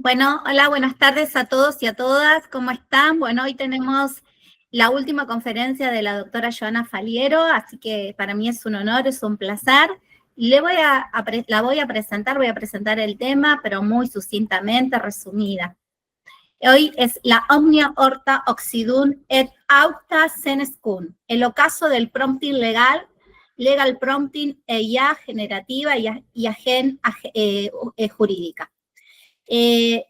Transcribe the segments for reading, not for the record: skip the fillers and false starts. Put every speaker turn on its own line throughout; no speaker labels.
Bueno, hola, buenas tardes a todos y a todas. ¿Cómo están? Bueno, hoy tenemos la última conferencia de la doctora Joana Faliero, así que para mí es un honor, es un placer. La voy a presentar el tema, pero muy sucintamente, resumida. Hoy es la omnia horta occidum et auta senescum, el ocaso del prompting legal prompting e IA generativa y agen jurídica.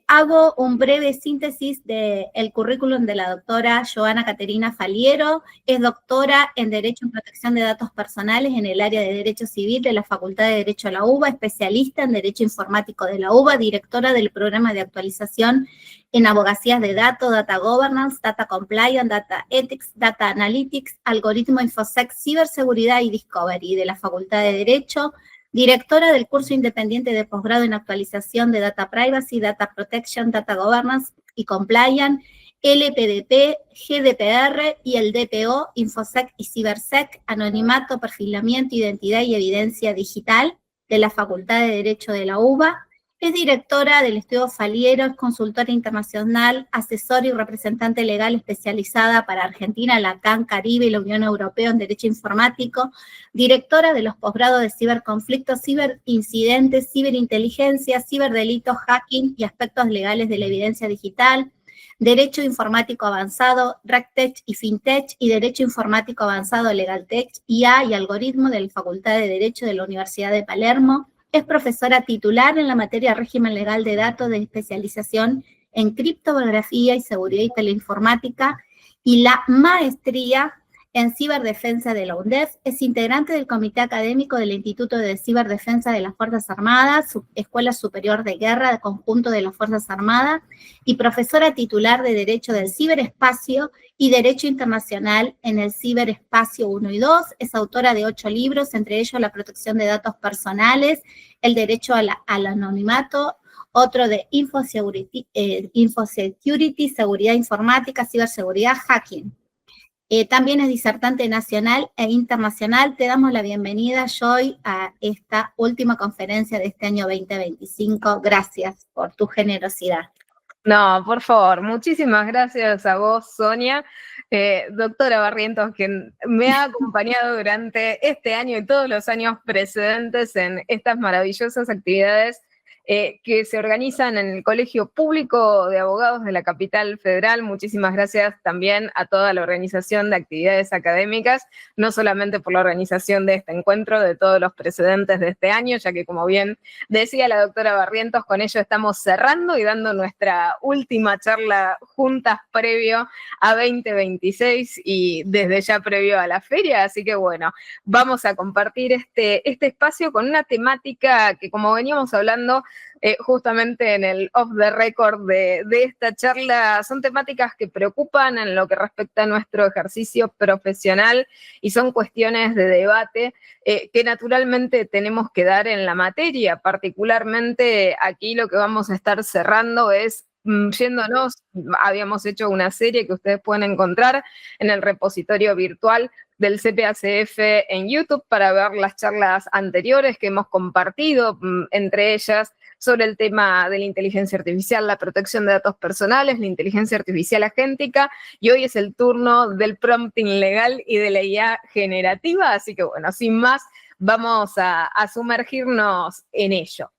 Hago un breve síntesis del currículum de la doctora Joana Caterina Faliero. Es doctora en Derecho en Protección de Datos Personales en el área de Derecho Civil de la Facultad de Derecho de la UBA, especialista en Derecho Informático de la UBA, directora del programa de actualización en Abogacías de Datos, Data Governance, Data Compliance, Data Ethics, Data Analytics, Algoritmo InfoSec, Ciberseguridad y Discovery de la Facultad de Derecho, directora del curso independiente de posgrado en actualización de Data Privacy, Data Protection, Data Governance y Compliance, LPDP, GDPR y el DPO, InfoSec y Cibersec, Anonimato, Perfilamiento, Identidad y Evidencia Digital de la Facultad de Derecho de la UBA. Es directora del Estudio Faliero, es consultora internacional, asesora y representante legal especializada para Argentina, Latam, Caribe y la Unión Europea en Derecho Informático, directora de los posgrados de ciberconflictos, ciberincidentes, ciberinteligencia, ciberdelitos, hacking y aspectos legales de la evidencia digital, Derecho Informático Avanzado, RegTech y FinTech, y Derecho Informático Avanzado, LegalTech, IA y Algoritmo de la Facultad de Derecho de la Universidad de Palermo. Es profesora titular en la materia Régimen Legal de Datos de especialización en criptografía y seguridad y teleinformática, y la maestría en ciberdefensa de la UNDEF. Es integrante del comité académico del Instituto de Ciberdefensa de las Fuerzas Armadas, Escuela Superior de Guerra de Conjunto de las Fuerzas Armadas, y profesora titular de Derecho del Ciberespacio y Derecho Internacional en el Ciberespacio 1 y 2. Es autora de 8 libros, entre ellos La protección de datos personales, El derecho al anonimato, otro de Infosecurity, seguridad informática, ciberseguridad, hacking. También es disertante nacional e internacional. Te damos la bienvenida, Joy, a esta última conferencia de este año 2025. Gracias por tu generosidad.
No, por favor, muchísimas gracias a vos, Sonia. Doctora Barrientos, quien me ha acompañado durante este año y todos los años precedentes en estas maravillosas actividades que se organizan en el Colegio Público de Abogados de la Capital Federal. Muchísimas gracias también a toda la organización de actividades académicas, no solamente por la organización de este encuentro, de todos los precedentes de este año, ya que, como bien decía la doctora Barrientos, con ello estamos cerrando y dando nuestra última charla juntas previo a 2026 y desde ya previo a la feria. Así que bueno, vamos a compartir este espacio con una temática que, como veníamos hablando justamente en el off the record de esta charla, son temáticas que preocupan en lo que respecta a nuestro ejercicio profesional y son cuestiones de debate que naturalmente tenemos que dar en la materia. Particularmente aquí lo que vamos a estar cerrando es yéndonos, habíamos hecho una serie que ustedes pueden encontrar en el repositorio virtual del CPACF en YouTube para ver las charlas anteriores que hemos compartido, entre ellas sobre el tema de la inteligencia artificial, la protección de datos personales, la inteligencia artificial agéntica, y hoy es el turno del prompting legal y de la IA generativa, así que bueno, sin más, vamos a sumergirnos en ello.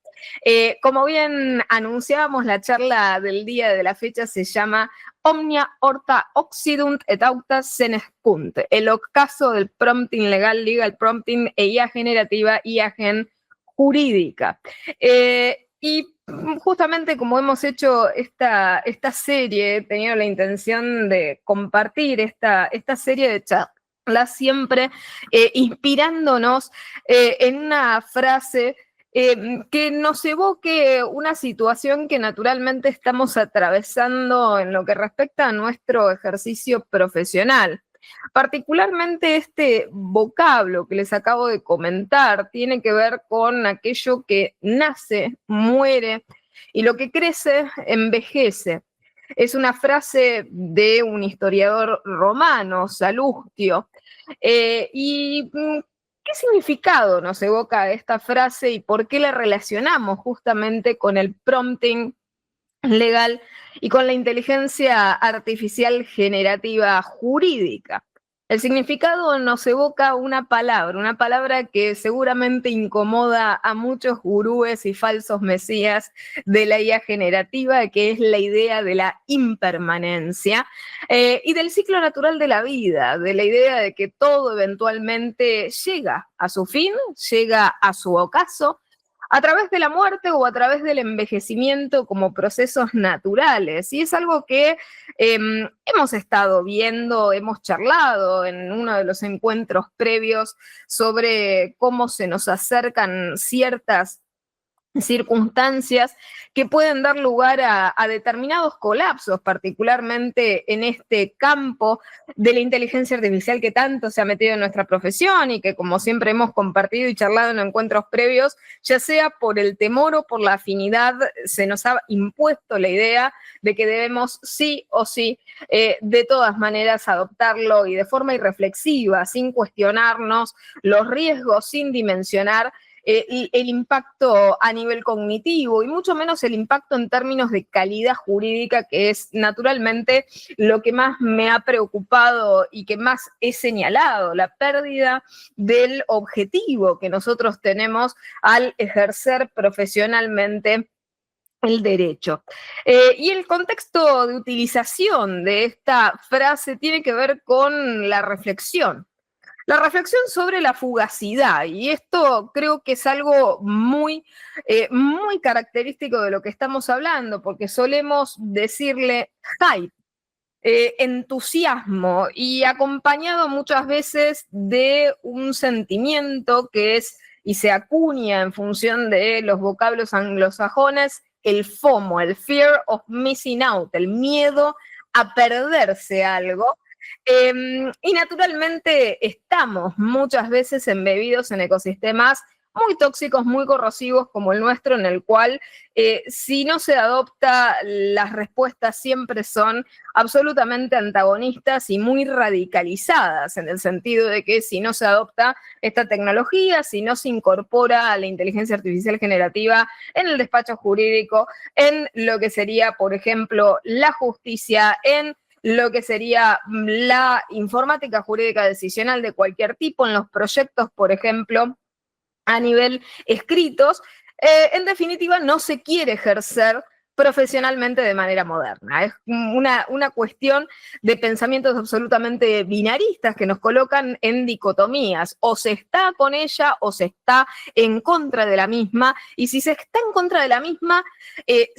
Como bien anunciábamos, la charla del día de la fecha se llama Omnia horta occidunt et auta senescunt, el ocaso del prompting legal prompting e IA generativa, IA gen jurídica. Y justamente como hemos hecho esta serie, he tenido la intención de compartir esta serie de charlas siempre inspirándonos en una frase que nos evoque una situación que naturalmente estamos atravesando en lo que respecta a nuestro ejercicio profesional. Particularmente este vocablo que les acabo de comentar tiene que ver con aquello que nace, muere, y lo que crece, envejece. Es una frase de un historiador romano, Salustio, y ¿qué significado nos evoca esta frase y por qué la relacionamos justamente con el prompting legal y con la inteligencia artificial generativa jurídica. El significado nos evoca una palabra que seguramente incomoda a muchos gurúes y falsos mesías de la IA generativa, que es la idea de la impermanencia y del ciclo natural de la vida, de la idea de que todo eventualmente llega a su fin, llega a su ocaso, a través de la muerte o a través del envejecimiento como procesos naturales. Y es algo que hemos estado viendo, hemos charlado en uno de los encuentros previos sobre cómo se nos acercan ciertas circunstancias que pueden dar lugar a determinados colapsos, particularmente en este campo de la inteligencia artificial que tanto se ha metido en nuestra profesión y que, como siempre hemos compartido y charlado en encuentros previos, ya sea por el temor o por la afinidad, se nos ha impuesto la idea de que debemos sí o sí, de todas maneras, adoptarlo y de forma irreflexiva, sin cuestionarnos los riesgos, sin dimensionar el impacto a nivel cognitivo y mucho menos el impacto en términos de calidad jurídica, que es naturalmente lo que más me ha preocupado y que más he señalado, la pérdida del objetivo que nosotros tenemos al ejercer profesionalmente el derecho. Y el contexto de utilización de esta frase tiene que ver con la reflexión. La reflexión sobre la fugacidad, y esto creo que es algo muy característico de lo que estamos hablando, porque solemos decirle hype, entusiasmo, y acompañado muchas veces de un sentimiento que es, y se acuña en función de los vocablos anglosajones, el FOMO, el fear of missing out, el miedo a perderse algo. Y naturalmente estamos muchas veces embebidos en ecosistemas muy tóxicos, muy corrosivos como el nuestro, en el cual si no se adopta, las respuestas siempre son absolutamente antagonistas y muy radicalizadas, en el sentido de que si no se adopta esta tecnología, si no se incorpora a la inteligencia artificial generativa en el despacho jurídico, en lo que sería, por ejemplo, la justicia, en lo que sería la informática jurídica decisional de cualquier tipo, en los proyectos, por ejemplo, a nivel escritos, en definitiva no se quiere ejercer profesionalmente de manera moderna. Es una cuestión de pensamientos absolutamente binaristas que nos colocan en dicotomías. O se está con ella o se está en contra de la misma. Y si se está en contra de la misma,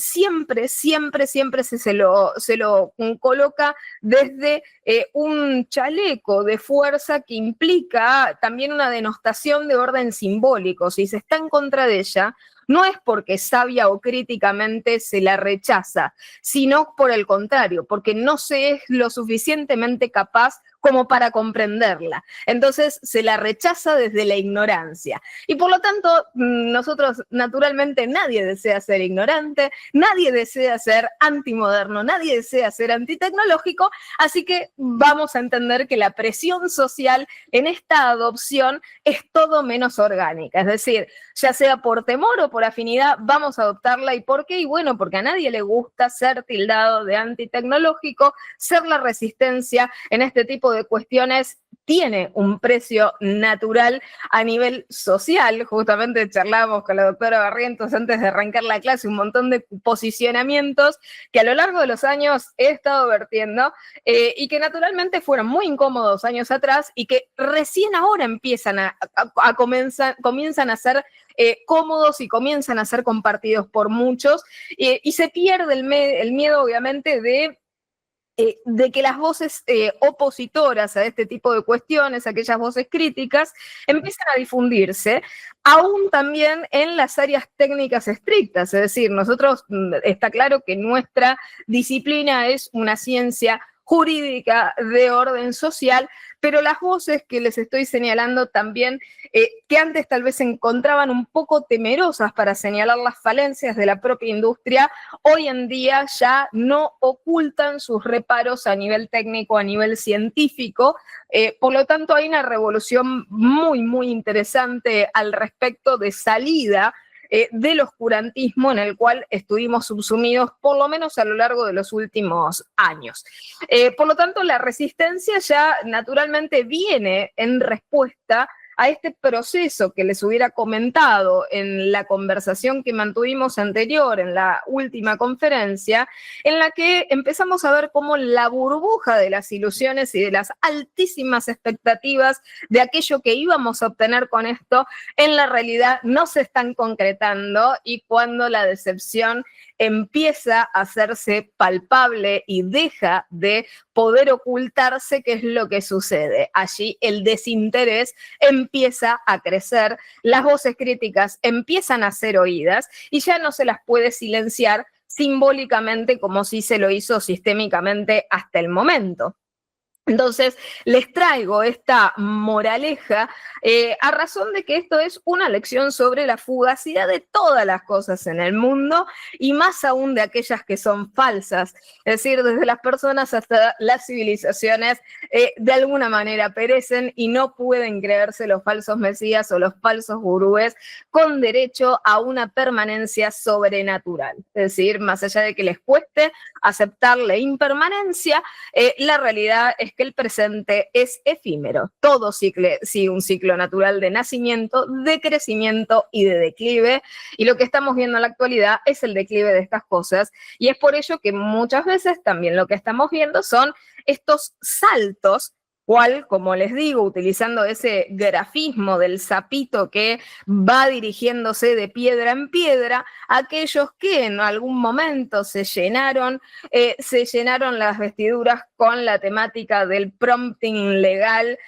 siempre se lo coloca desde un chaleco de fuerza que implica también una denostación de orden simbólico. Si se está en contra de ella, no es porque sabia o críticamente se la rechaza, sino por el contrario, porque no se es lo suficientemente capaz como para comprenderla. Entonces se la rechaza desde la ignorancia. Y por lo tanto, nosotros naturalmente nadie desea ser ignorante, nadie desea ser antimoderno, nadie desea ser antitecnológico, así que vamos a entender que la presión social en esta adopción es todo menos orgánica. Es decir, ya sea por temor o por afinidad, vamos a adoptarla. ¿Y por qué? Y bueno, porque a nadie le gusta ser tildado de antitecnológico, ser la resistencia en este tipo de cuestiones tiene un precio natural a nivel social. Justamente charlábamos con la doctora Barrientos antes de arrancar la clase, un montón de posicionamientos que a lo largo de los años he estado vertiendo y que naturalmente fueron muy incómodos años atrás y que recién ahora empiezan comienzan a ser cómodos y comienzan a ser compartidos por muchos y se pierde el miedo, obviamente, de que las voces opositoras a este tipo de cuestiones, aquellas voces críticas, empiezan a difundirse, aún también en las áreas técnicas estrictas. Es decir, nosotros, está claro que nuestra disciplina es una ciencia jurídica de orden social, pero las voces que les estoy señalando también, que antes tal vez se encontraban un poco temerosas para señalar las falencias de la propia industria, hoy en día ya no ocultan sus reparos a nivel técnico, a nivel científico. Por lo tanto, hay una revolución muy interesante al respecto de salida del oscurantismo en el cual estuvimos subsumidos, por lo menos a lo largo de los últimos años. Por lo tanto, la resistencia ya naturalmente viene en respuesta a este proceso que les hubiera comentado en la conversación que mantuvimos anterior, en la última conferencia, en la que empezamos a ver cómo la burbuja de las ilusiones y de las altísimas expectativas de aquello que íbamos a obtener con esto, en la realidad no se están concretando, y cuando la decepción empieza a hacerse palpable y deja de poder ocultarse, ¿qué es lo que sucede? Allí el desinterés empieza a crecer, las voces críticas empiezan a ser oídas y ya no se las puede silenciar simbólicamente como sí se lo hizo sistémicamente hasta el momento. Entonces, les traigo esta moraleja a razón de que esto es una lección sobre la fugacidad de todas las cosas en el mundo y más aún de aquellas que son falsas. Es decir, desde las personas hasta las civilizaciones de alguna manera perecen y no pueden creerse los falsos mesías o los falsos gurúes con derecho a una permanencia sobrenatural. Es decir, más allá de que les cueste aceptar la impermanencia, la realidad es que el presente es efímero. Todo sigue un ciclo natural de nacimiento, de crecimiento y de declive, y lo que estamos viendo en la actualidad es el declive de estas cosas, y es por ello que muchas veces también lo que estamos viendo son estos saltos, cual, como les digo, utilizando ese grafismo del sapito que va dirigiéndose de piedra en piedra, aquellos que en algún momento se llenaron las vestiduras con la temática del prompting legal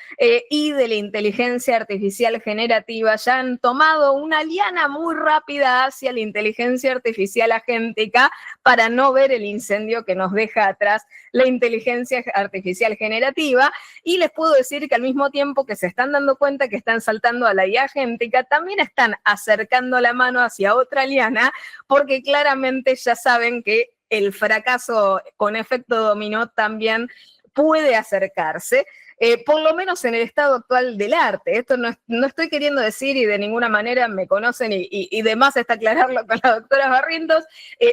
y de la inteligencia artificial generativa, ya han tomado una liana muy rápida hacia la inteligencia artificial agéntica para no ver el incendio que nos deja atrás la inteligencia artificial generativa. Y les puedo decir que al mismo tiempo que se están dando cuenta que están saltando a la IA agéntica, también están acercando la mano hacia otra liana, porque claramente ya saben que el fracaso con efecto dominó también puede acercarse. Por lo menos en el estado actual del arte. Esto no estoy queriendo decir, y de ninguna manera me conocen y demás está aclararlo con la doctora Barrientos,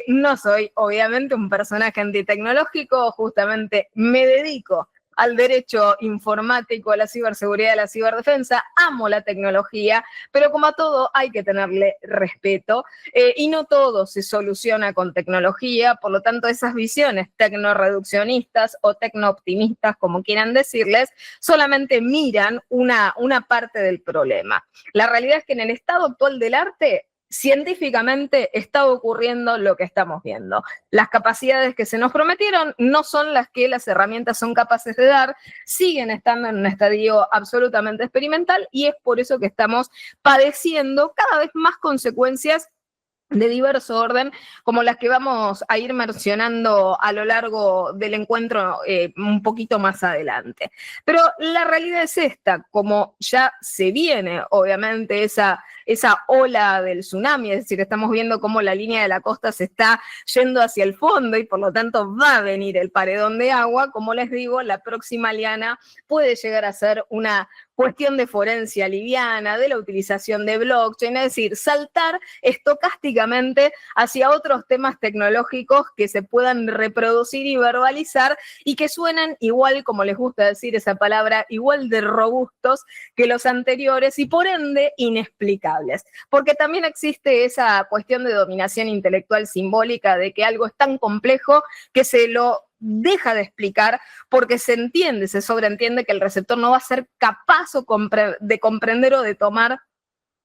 no soy obviamente un personaje antitecnológico, justamente me dedico al derecho informático, a la ciberseguridad, a la ciberdefensa, amo la tecnología, pero como a todo hay que tenerle respeto y no todo se soluciona con tecnología, por lo tanto esas visiones tecnoreduccionistas o tecnooptimistas, como quieran decirles, solamente miran una parte del problema. La realidad es que en el estado actual del arte, científicamente está ocurriendo lo que estamos viendo. Las capacidades que se nos prometieron no son las que las herramientas son capaces de dar, siguen estando en un estadio absolutamente experimental, y es por eso que estamos padeciendo cada vez más consecuencias de diverso orden, como las que vamos a ir mencionando a lo largo del encuentro un poquito más adelante. Pero la realidad es esta: como ya se viene, obviamente, esa ola del tsunami, es decir, estamos viendo cómo la línea de la costa se está yendo hacia el fondo y por lo tanto va a venir el paredón de agua. Como les digo, la próxima liana puede llegar a ser una cuestión de forencia liviana, de la utilización de blockchain, es decir, saltar estocásticamente hacia otros temas tecnológicos que se puedan reproducir y verbalizar y que suenan igual, como les gusta decir esa palabra, igual de robustos que los anteriores y por ende inexplicables. Porque también existe esa cuestión de dominación intelectual simbólica de que algo es tan complejo que se lo deja de explicar porque se entiende, se sobreentiende que el receptor no va a ser capaz de comprender o de tomar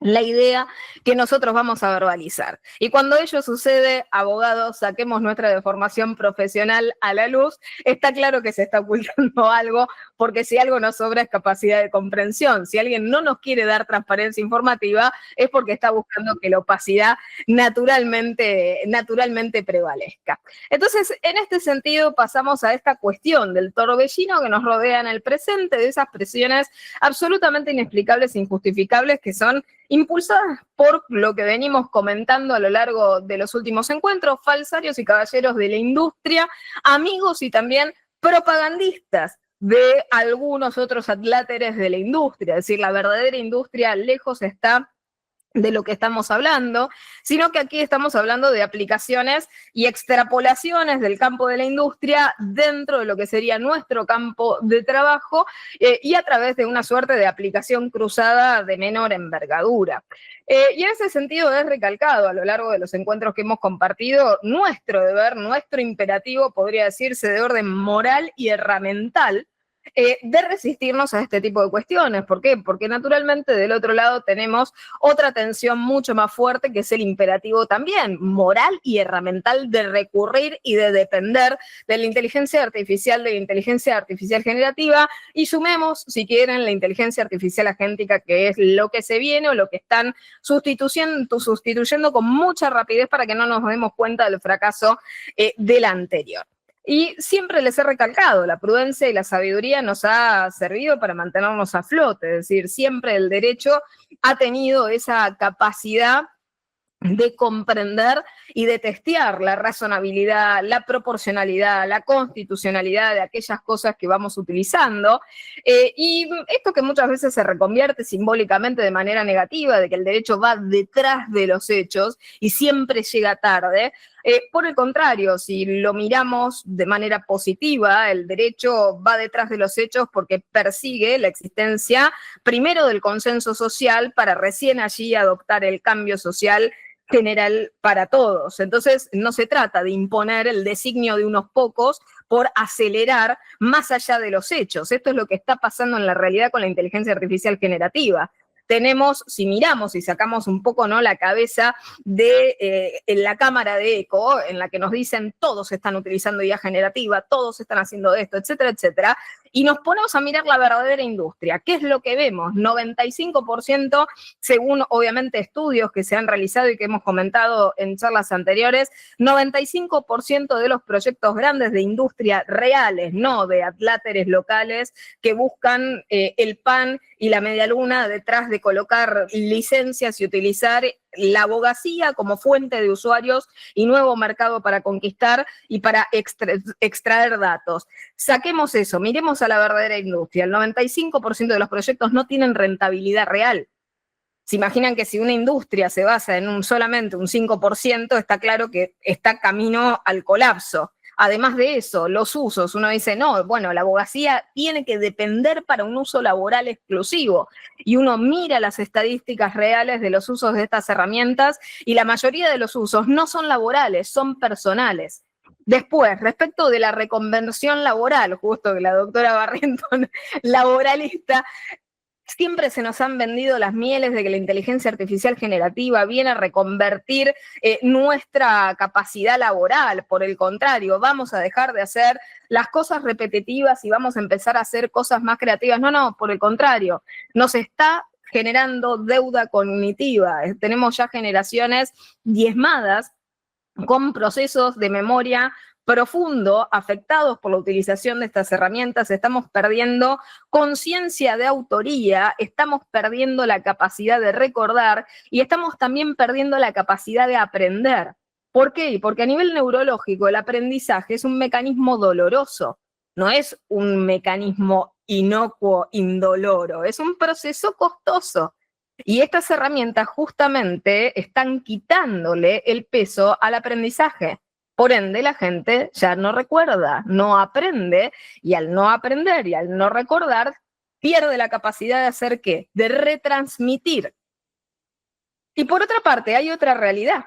la idea que nosotros vamos a verbalizar. Y cuando ello sucede, abogados, saquemos nuestra deformación profesional a la luz. Está claro que se está ocultando algo, porque si algo nos sobra es capacidad de comprensión. Si alguien no nos quiere dar transparencia informativa, es porque está buscando que la opacidad naturalmente prevalezca. Entonces, en este sentido, pasamos a esta cuestión del torbellino que nos rodea en el presente, de esas presiones absolutamente inexplicables e injustificables que son impulsadas por lo que venimos comentando a lo largo de los últimos encuentros, falsarios y caballeros de la industria, amigos y también propagandistas de algunos otros adláteres de la industria. Es decir, la verdadera industria lejos está de lo que estamos hablando, sino que aquí estamos hablando de aplicaciones y extrapolaciones del campo de la industria dentro de lo que sería nuestro campo de trabajo y a través de una suerte de aplicación cruzada de menor envergadura. Y en ese sentido es recalcado a lo largo de los encuentros que hemos compartido nuestro deber, nuestro imperativo, podría decirse, de orden moral y herramental, de resistirnos a este tipo de cuestiones. ¿Por qué? Porque naturalmente del otro lado tenemos otra tensión mucho más fuerte, que es el imperativo también moral y herramental de recurrir y de depender de la inteligencia artificial generativa, y sumemos, si quieren, la inteligencia artificial agéntica, que es lo que se viene o lo que están sustituyendo con mucha rapidez para que no nos demos cuenta del fracaso del anterior. Y siempre les he recalcado, la prudencia y la sabiduría nos ha servido para mantenernos a flote, es decir, siempre el derecho ha tenido esa capacidad de comprender y de testear la razonabilidad, la proporcionalidad, la constitucionalidad de aquellas cosas que vamos utilizando. Y esto que muchas veces se reconvierte simbólicamente de manera negativa, de que el derecho va detrás de los hechos y siempre llega tarde. Por el contrario, si lo miramos de manera positiva, el derecho va detrás de los hechos porque persigue la existencia primero del consenso social para recién allí adoptar el cambio social general para todos. Entonces, no se trata de imponer el designio de unos pocos por acelerar más allá de los hechos. Esto es lo que está pasando en la realidad con la inteligencia artificial generativa. Tenemos, si miramos y sacamos un poco, ¿no?, la cabeza de la cámara de eco, en la que nos dicen todos están utilizando IA generativa, todos están haciendo esto, etcétera, etcétera, y nos ponemos a mirar la verdadera industria. ¿Qué es lo que vemos? 95%, según obviamente estudios que se han realizado y que hemos comentado en charlas anteriores, 95% de los proyectos grandes de industria reales, no de adláteres locales que buscan el pan y la media luna detrás de colocar licencias y utilizar la abogacía como fuente de usuarios y nuevo mercado para conquistar y para extraer datos. Saquemos eso, miremos a la verdadera industria. El 95% de los proyectos no tienen rentabilidad real. Se imaginan que si una industria se basa en solamente un 5%, está claro que está camino al colapso. Además de eso, los usos, uno dice, no, bueno, la abogacía tiene que depender para un uso laboral exclusivo. Y uno mira las estadísticas reales de los usos de estas herramientas y la mayoría de los usos no son laborales, son personales. Después, respecto de la reconversión laboral, justo que la doctora Barrientos, laboralista, siempre se nos han vendido las mieles de que la inteligencia artificial generativa viene a reconvertir nuestra capacidad laboral. Por el contrario, vamos a dejar de hacer las cosas repetitivas y vamos a empezar a hacer cosas más creativas. No, por el contrario, nos está generando deuda cognitiva. Tenemos ya generaciones diezmadas con procesos de memoria profundo, afectados por la utilización de estas herramientas. Estamos perdiendo conciencia de autoría, estamos perdiendo la capacidad de recordar y estamos también perdiendo la capacidad de aprender. ¿Por qué? Porque a nivel neurológico el aprendizaje es un mecanismo doloroso, no es un mecanismo inocuo, indoloro, es un proceso costoso. Y estas herramientas justamente están quitándole el peso al aprendizaje. Por ende, la gente ya no recuerda, no aprende, y al no aprender y al no recordar, pierde la capacidad de hacer ¿qué? De retransmitir. Y por otra parte, hay otra realidad.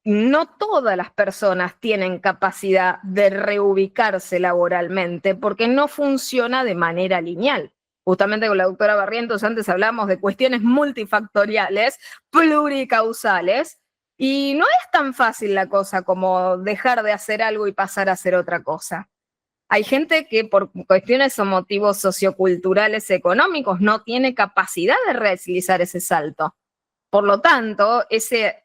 No todas las personas tienen capacidad de reubicarse laboralmente porque no funciona de manera lineal. Justamente con la doctora Barrientos antes hablamos de cuestiones multifactoriales, pluricausales, y no es tan fácil la cosa como dejar de hacer algo y pasar a hacer otra cosa. Hay gente que por cuestiones o motivos socioculturales económicos no tiene capacidad de realizar ese salto. Por lo tanto, ese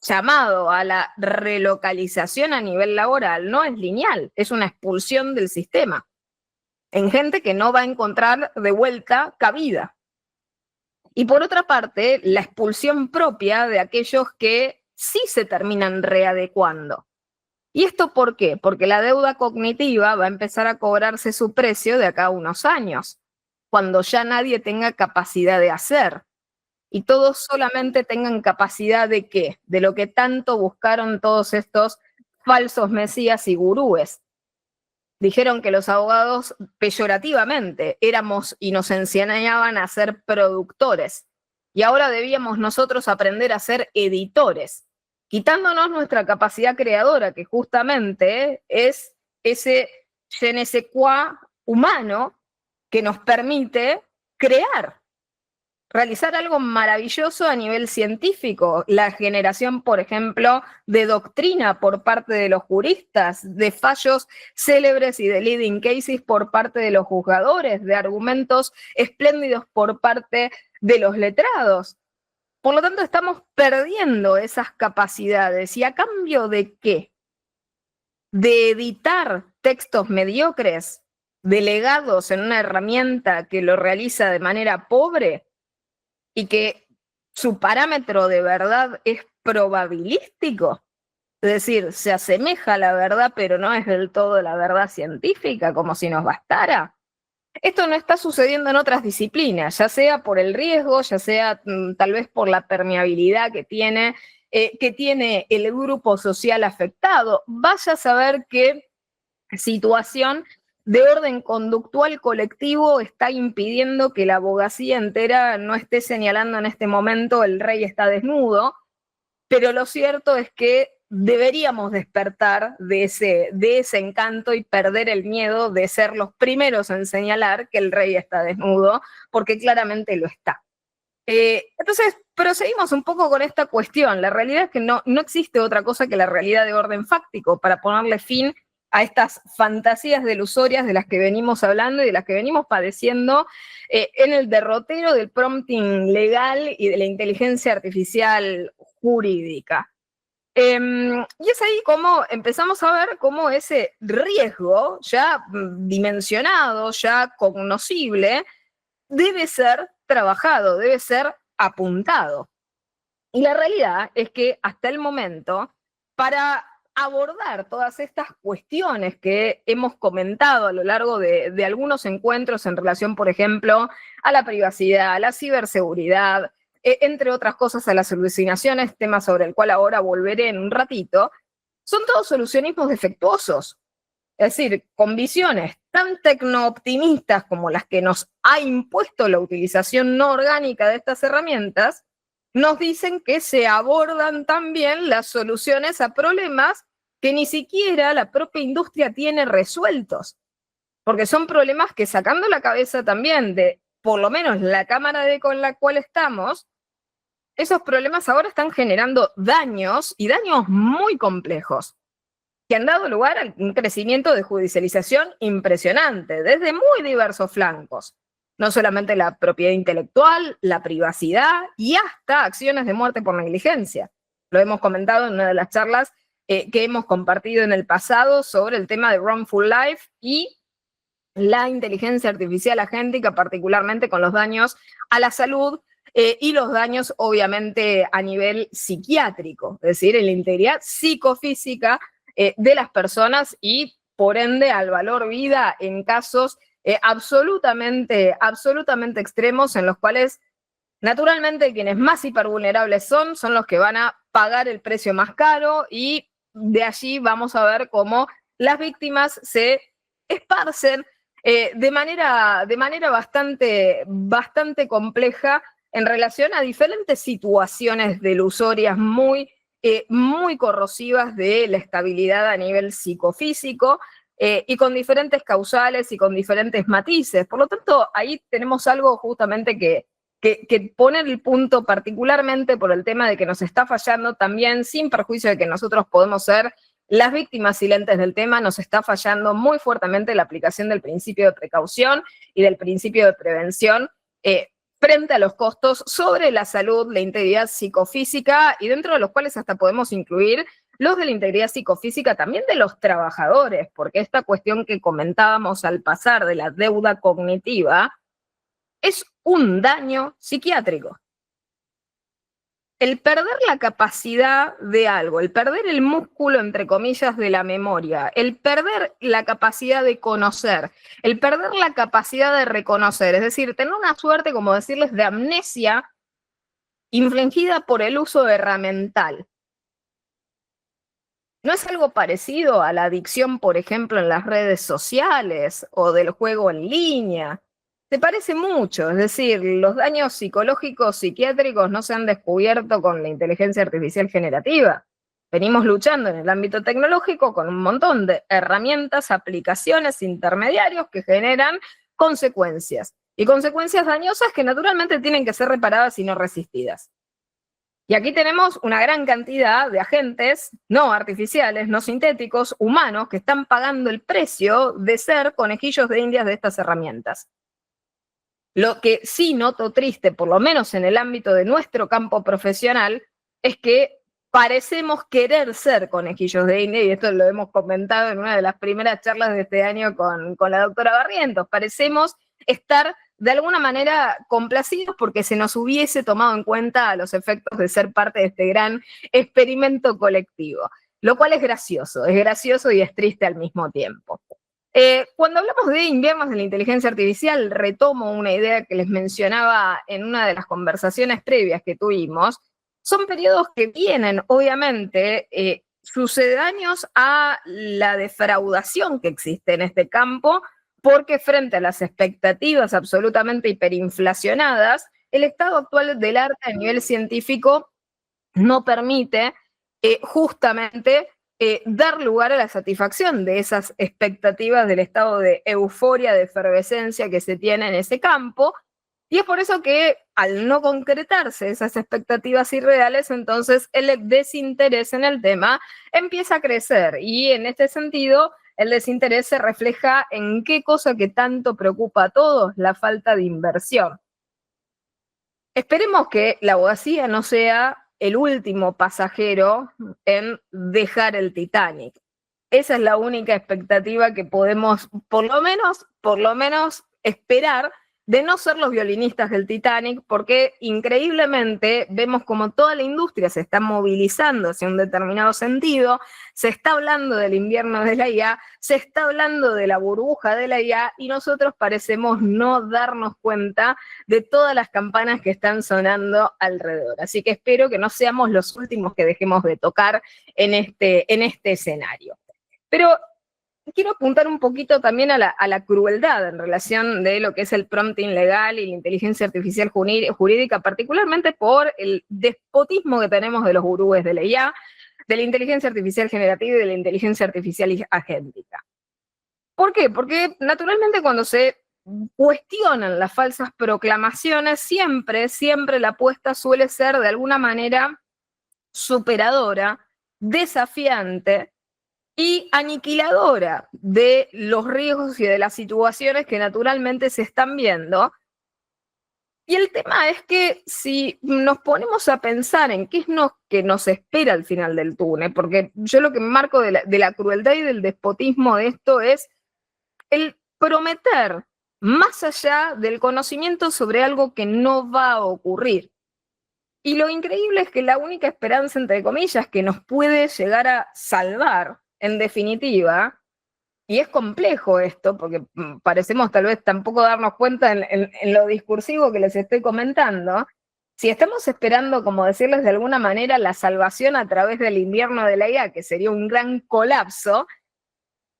llamado a la relocalización a nivel laboral no es lineal, es una expulsión del sistema en gente que no va a encontrar de vuelta cabida. Y por otra parte, la expulsión propia de aquellos que sí se terminan readecuando. ¿Y esto por qué? Porque la deuda cognitiva va a empezar a cobrarse su precio de acá a unos años, cuando ya nadie tenga capacidad de hacer. y todos solamente tengan capacidad ¿de qué? De lo que tanto buscaron todos estos falsos mesías y gurúes. Dijeron que los abogados, peyorativamente, éramos y nos enseñaban a ser productores. Y ahora debíamos nosotros aprender a ser editores, quitándonos nuestra capacidad creadora, que justamente es ese je ne sais quoi humano que nos permite crear, realizar algo maravilloso a nivel científico, la generación, por ejemplo, de doctrina por parte de los juristas, de fallos célebres y de leading cases por parte de los juzgadores, de argumentos espléndidos por parte de los letrados. Por lo tanto, estamos perdiendo esas capacidades. ¿Y a cambio de qué? De editar textos mediocres, delegados en una herramienta que lo realiza de manera pobre, y que su parámetro de verdad es probabilístico, es decir, se asemeja a la verdad, pero no es del todo la verdad científica, como si nos bastara. Esto no está sucediendo en otras disciplinas, ya sea por el riesgo, ya sea tal vez por la permeabilidad que tiene el grupo social afectado. Vaya a saber qué situación de orden conductual colectivo está impidiendo que la abogacía entera no esté señalando en este momento el rey está desnudo, pero lo cierto es que deberíamos despertar de ese encanto y perder el miedo de ser los primeros en señalar que el rey está desnudo, porque claramente lo está. Entonces, proseguimos un poco con esta cuestión. La realidad es que no existe otra cosa que la realidad de orden fáctico para ponerle fin a estas fantasías delusorias de las que venimos hablando y de las que venimos padeciendo en el derrotero del prompting legal y de la inteligencia artificial jurídica. Y es ahí como empezamos a ver cómo ese riesgo ya dimensionado, ya cognoscible, debe ser trabajado, debe ser apuntado. Y la realidad es que hasta el momento, para abordar todas estas cuestiones que hemos comentado a lo largo de algunos encuentros en relación, por ejemplo, a la privacidad, a la ciberseguridad, entre otras cosas a las alucinaciones, tema sobre el cual ahora volveré en un ratito, son todos solucionismos defectuosos. Es decir, con visiones tan tecno-optimistas como las que nos ha impuesto la utilización no orgánica de estas herramientas, nos dicen que se abordan también las soluciones a problemas que ni siquiera la propia industria tiene resueltos, porque son problemas que, sacando la cabeza también de por lo menos la cámara con la cual estamos, esos problemas ahora están generando daños, y daños muy complejos, que han dado lugar a un crecimiento de judicialización impresionante, desde muy diversos flancos. No solamente la propiedad intelectual, la privacidad y hasta acciones de muerte por negligencia. Lo hemos comentado en una de las charlas que hemos compartido en el pasado sobre el tema de Wrongful Life y la inteligencia artificial agéntica, particularmente con los daños a la salud y los daños, obviamente, a nivel psiquiátrico, es decir, en la integridad psicofísica de las personas y, por ende, al valor vida en casos absolutamente extremos en los cuales, naturalmente, quienes más hipervulnerables son los que van a pagar el precio más caro, y de allí vamos a ver cómo las víctimas se esparcen de manera bastante compleja en relación a diferentes situaciones delusorias muy corrosivas de la estabilidad a nivel psicofísico, y con diferentes causales y con diferentes matices. Por lo tanto, ahí tenemos algo justamente que poner el punto, particularmente por el tema de que nos está fallando también, sin perjuicio de que nosotros podemos ser las víctimas silentes del tema, nos está fallando muy fuertemente la aplicación del principio de precaución y del principio de prevención frente a los costos sobre la salud, la integridad psicofísica, y dentro de los cuales hasta podemos incluir los de la integridad psicofísica también de los trabajadores, porque esta cuestión que comentábamos al pasar de la deuda cognitiva es un daño psiquiátrico. El perder la capacidad de algo, el perder el músculo, entre comillas, de la memoria, el perder la capacidad de conocer, el perder la capacidad de reconocer, es decir, tener una suerte, como decirles, de amnesia infligida por el uso herramental. ¿No es algo parecido a la adicción, por ejemplo, en las redes sociales o del juego en línea? Se parece mucho, es decir, los daños psicológicos, psiquiátricos no se han descubierto con la inteligencia artificial generativa. Venimos luchando en el ámbito tecnológico con un montón de herramientas, aplicaciones, intermediarios que generan consecuencias. Y consecuencias dañosas que naturalmente tienen que ser reparadas y no resistidas. Y aquí tenemos una gran cantidad de agentes no artificiales, no sintéticos, humanos, que están pagando el precio de ser conejillos de indias de estas herramientas. Lo que sí noto triste, por lo menos en el ámbito de nuestro campo profesional, es que parecemos querer ser conejillos de indias, y esto lo hemos comentado en una de las primeras charlas de este año con la doctora Barrientos. Parecemos estar de alguna manera complacidos porque se nos hubiese tomado en cuenta a los efectos de ser parte de este gran experimento colectivo, lo cual es gracioso y es triste al mismo tiempo. Cuando hablamos de inviernos de la inteligencia artificial, retomo una idea que les mencionaba en una de las conversaciones previas que tuvimos. Son periodos que vienen, obviamente, sucedáneos a la defraudación que existe en este campo, porque frente a las expectativas absolutamente hiperinflacionadas, el estado actual del arte a nivel científico no permite justamente dar lugar a la satisfacción de esas expectativas del estado de euforia, de efervescencia que se tiene en ese campo, y es por eso que al no concretarse esas expectativas irreales, entonces el desinterés en el tema empieza a crecer, y en este sentido el desinterés se refleja en qué cosa que tanto preocupa a todos: la falta de inversión. Esperemos que la abogacía no sea el último pasajero en dejar el Titanic. Esa es la única expectativa que podemos, por lo menos esperar, de no ser los violinistas del Titanic, porque increíblemente vemos como toda la industria se está movilizando hacia un determinado sentido. Se está hablando del invierno de la IA, se está hablando de la burbuja de la IA, y nosotros parecemos no darnos cuenta de todas las campanas que están sonando alrededor. Así que espero que no seamos los últimos que dejemos de tocar en este escenario. Pero quiero apuntar un poquito también a la crueldad en relación de lo que es el prompting legal y la inteligencia artificial jurídica, particularmente por el despotismo que tenemos de los gurúes de la IA, de la inteligencia artificial generativa y de la inteligencia artificial agéntica. ¿Por qué? Porque naturalmente cuando se cuestionan las falsas proclamaciones, siempre la apuesta suele ser de alguna manera superadora, desafiante y aniquiladora de los riesgos y de las situaciones que naturalmente se están viendo. Y el tema es que si nos ponemos a pensar en qué es lo que nos espera al final del túnel, porque yo lo que me marco de la crueldad y del despotismo de esto es el prometer más allá del conocimiento sobre algo que no va a ocurrir. Y lo increíble es que la única esperanza, entre comillas, que nos puede llegar a salvar, en definitiva, y es complejo esto, porque parecemos tal vez tampoco darnos cuenta en lo discursivo que les estoy comentando, si estamos esperando, como decirles de alguna manera, la salvación a través del invierno de la IA, que sería un gran colapso,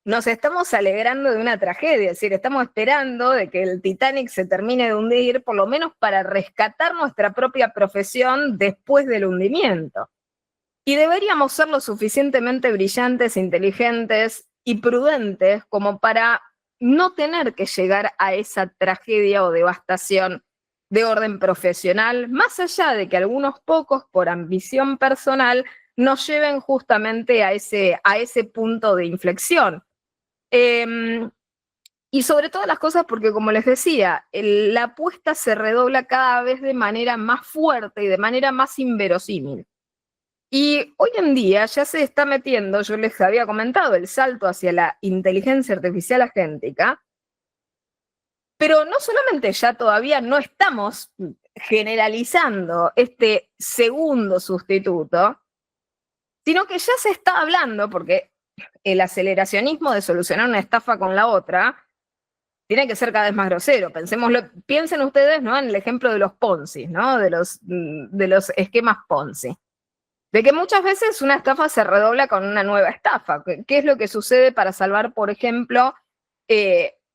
nos estamos alegrando de una tragedia, es decir, estamos esperando de que el Titanic se termine de hundir, por lo menos para rescatar nuestra propia profesión después del hundimiento. Y deberíamos ser lo suficientemente brillantes, inteligentes y prudentes como para no tener que llegar a esa tragedia o devastación de orden profesional, más allá de que algunos pocos, por ambición personal, nos lleven justamente a ese punto de inflexión. Y sobre todas las cosas porque, como les decía, la apuesta se redobla cada vez de manera más fuerte y de manera más inverosímil. Y hoy en día ya se está metiendo, yo les había comentado, el salto hacia la inteligencia artificial agéntica, pero no solamente ya todavía no estamos generalizando este segundo sustituto, sino que ya se está hablando, porque el aceleracionismo de solucionar una estafa con la otra tiene que ser cada vez más grosero. Piensen ustedes, ¿no?, en el ejemplo de los Ponzi, ¿no?, de los esquemas Ponzi. De que muchas veces una estafa se redobla con una nueva estafa. ¿Qué es lo que sucede para salvar, por ejemplo,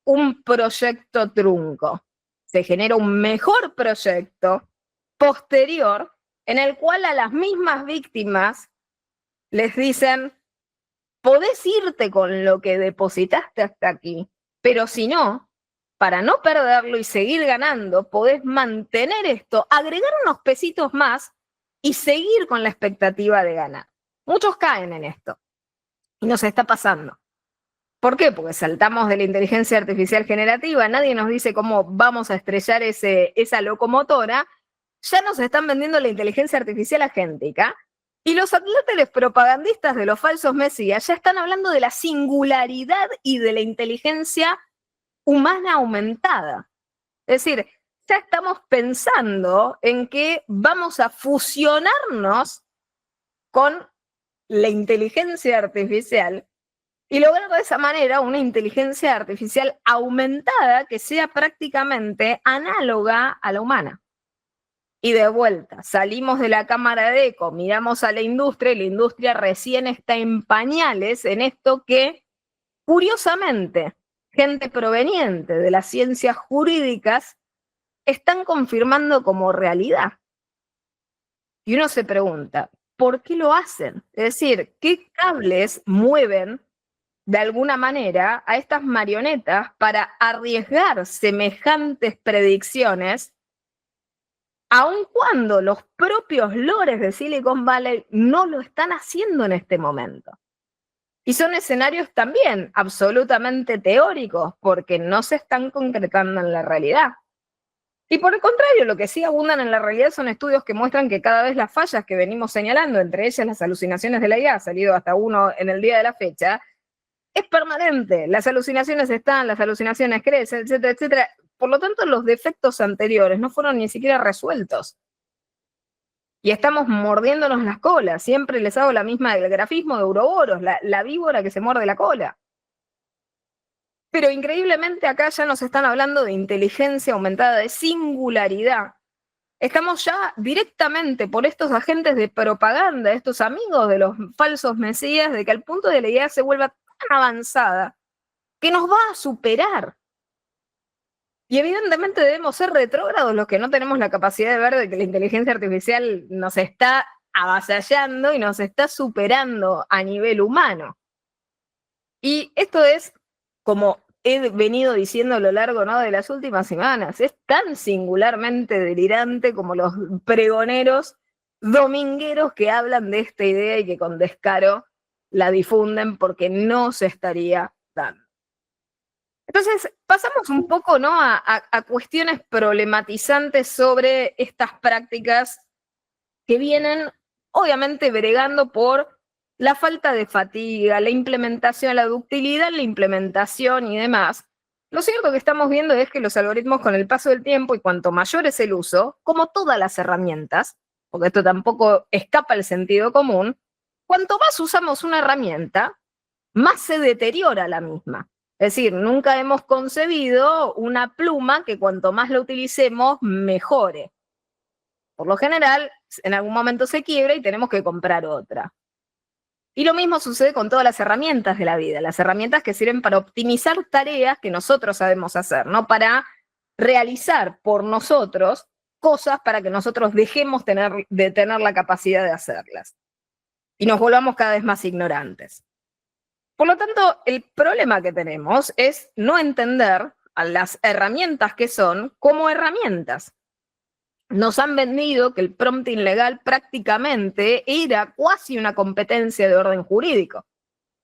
un proyecto trunco? Se genera un mejor proyecto posterior en el cual a las mismas víctimas les dicen: podés irte con lo que depositaste hasta aquí, pero si no, para no perderlo y seguir ganando, podés mantener esto, agregar unos pesitos más y seguir con la expectativa de ganar. Muchos caen en esto y nos está pasando. ¿Por qué? Porque saltamos de la inteligencia artificial generativa, nadie nos dice cómo vamos a estrellar esa locomotora, ya nos están vendiendo la inteligencia artificial agéntica, y los atletas propagandistas de los falsos mesías ya están hablando de la singularidad y de la inteligencia humana aumentada. Es decir, ya estamos pensando en que vamos a fusionarnos con la inteligencia artificial y lograr de esa manera una inteligencia artificial aumentada que sea prácticamente análoga a la humana. Y de vuelta, salimos de la cámara de eco, miramos a la industria y la industria recién está en pañales en esto que, curiosamente, gente proveniente de las ciencias jurídicas están confirmando como realidad. Y uno se pregunta, ¿por qué lo hacen? Es decir, ¿qué cables mueven de alguna manera a estas marionetas para arriesgar semejantes predicciones, aun cuando los propios lores de Silicon Valley no lo están haciendo en este momento? Y son escenarios también absolutamente teóricos, porque no se están concretando en la realidad. Y por el contrario, lo que sí abundan en la realidad son estudios que muestran que cada vez las fallas que venimos señalando, entre ellas las alucinaciones de la IA, ha salido hasta uno en el día de la fecha, es permanente. Las alucinaciones están, las alucinaciones crecen, etcétera, etcétera. Por lo tanto, los defectos anteriores no fueron ni siquiera resueltos. Y estamos mordiéndonos las colas. Siempre les hago la misma del grafismo de Ouroboros, la víbora que se muerde la cola. Pero increíblemente acá ya nos están hablando de inteligencia aumentada, de singularidad. Estamos ya directamente por estos agentes de propaganda, estos amigos de los falsos mesías, de que al punto de la idea se vuelva tan avanzada que nos va a superar. Y evidentemente debemos ser retrógrados los que no tenemos la capacidad de ver de que la inteligencia artificial nos está avasallando y nos está superando a nivel humano. Y esto es, como he venido diciendo a lo largo, ¿no?, de las últimas semanas, es tan singularmente delirante como los pregoneros domingueros que hablan de esta idea y que con descaro la difunden porque no se estaría dando. Entonces, pasamos un poco, ¿no?, a cuestiones problematizantes sobre estas prácticas que vienen, obviamente, bregando por la falta de fatiga, la implementación, la ductilidad en la implementación y demás. Lo cierto que estamos viendo es que los algoritmos, con el paso del tiempo y cuanto mayor es el uso, como todas las herramientas, porque esto tampoco escapa al sentido común, cuanto más usamos una herramienta, más se deteriora la misma. Es decir, nunca hemos concebido una pluma que cuanto más la utilicemos, mejore. Por lo general, en algún momento se quiebra y tenemos que comprar otra. Y lo mismo sucede con todas las herramientas de la vida, las herramientas que sirven para optimizar tareas que nosotros sabemos hacer, no para realizar por nosotros cosas para que nosotros dejemos de tener la capacidad de hacerlas y nos volvamos cada vez más ignorantes. Por lo tanto, el problema que tenemos es no entender a las herramientas que son como herramientas. Nos han vendido que el prompting legal prácticamente era casi una competencia de orden jurídico.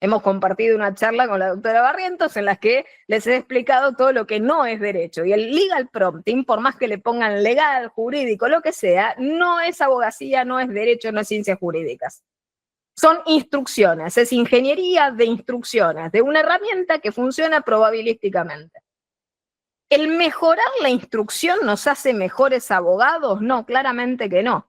Hemos compartido una charla con la doctora Barrientos en la que les he explicado todo lo que no es derecho. Y el legal prompting, por más que le pongan legal, jurídico, lo que sea, no es abogacía, no es derecho, no es ciencias jurídicas. Son instrucciones, es ingeniería de instrucciones, de una herramienta que funciona probabilísticamente. ¿El mejorar la instrucción nos hace mejores abogados? No, claramente que no.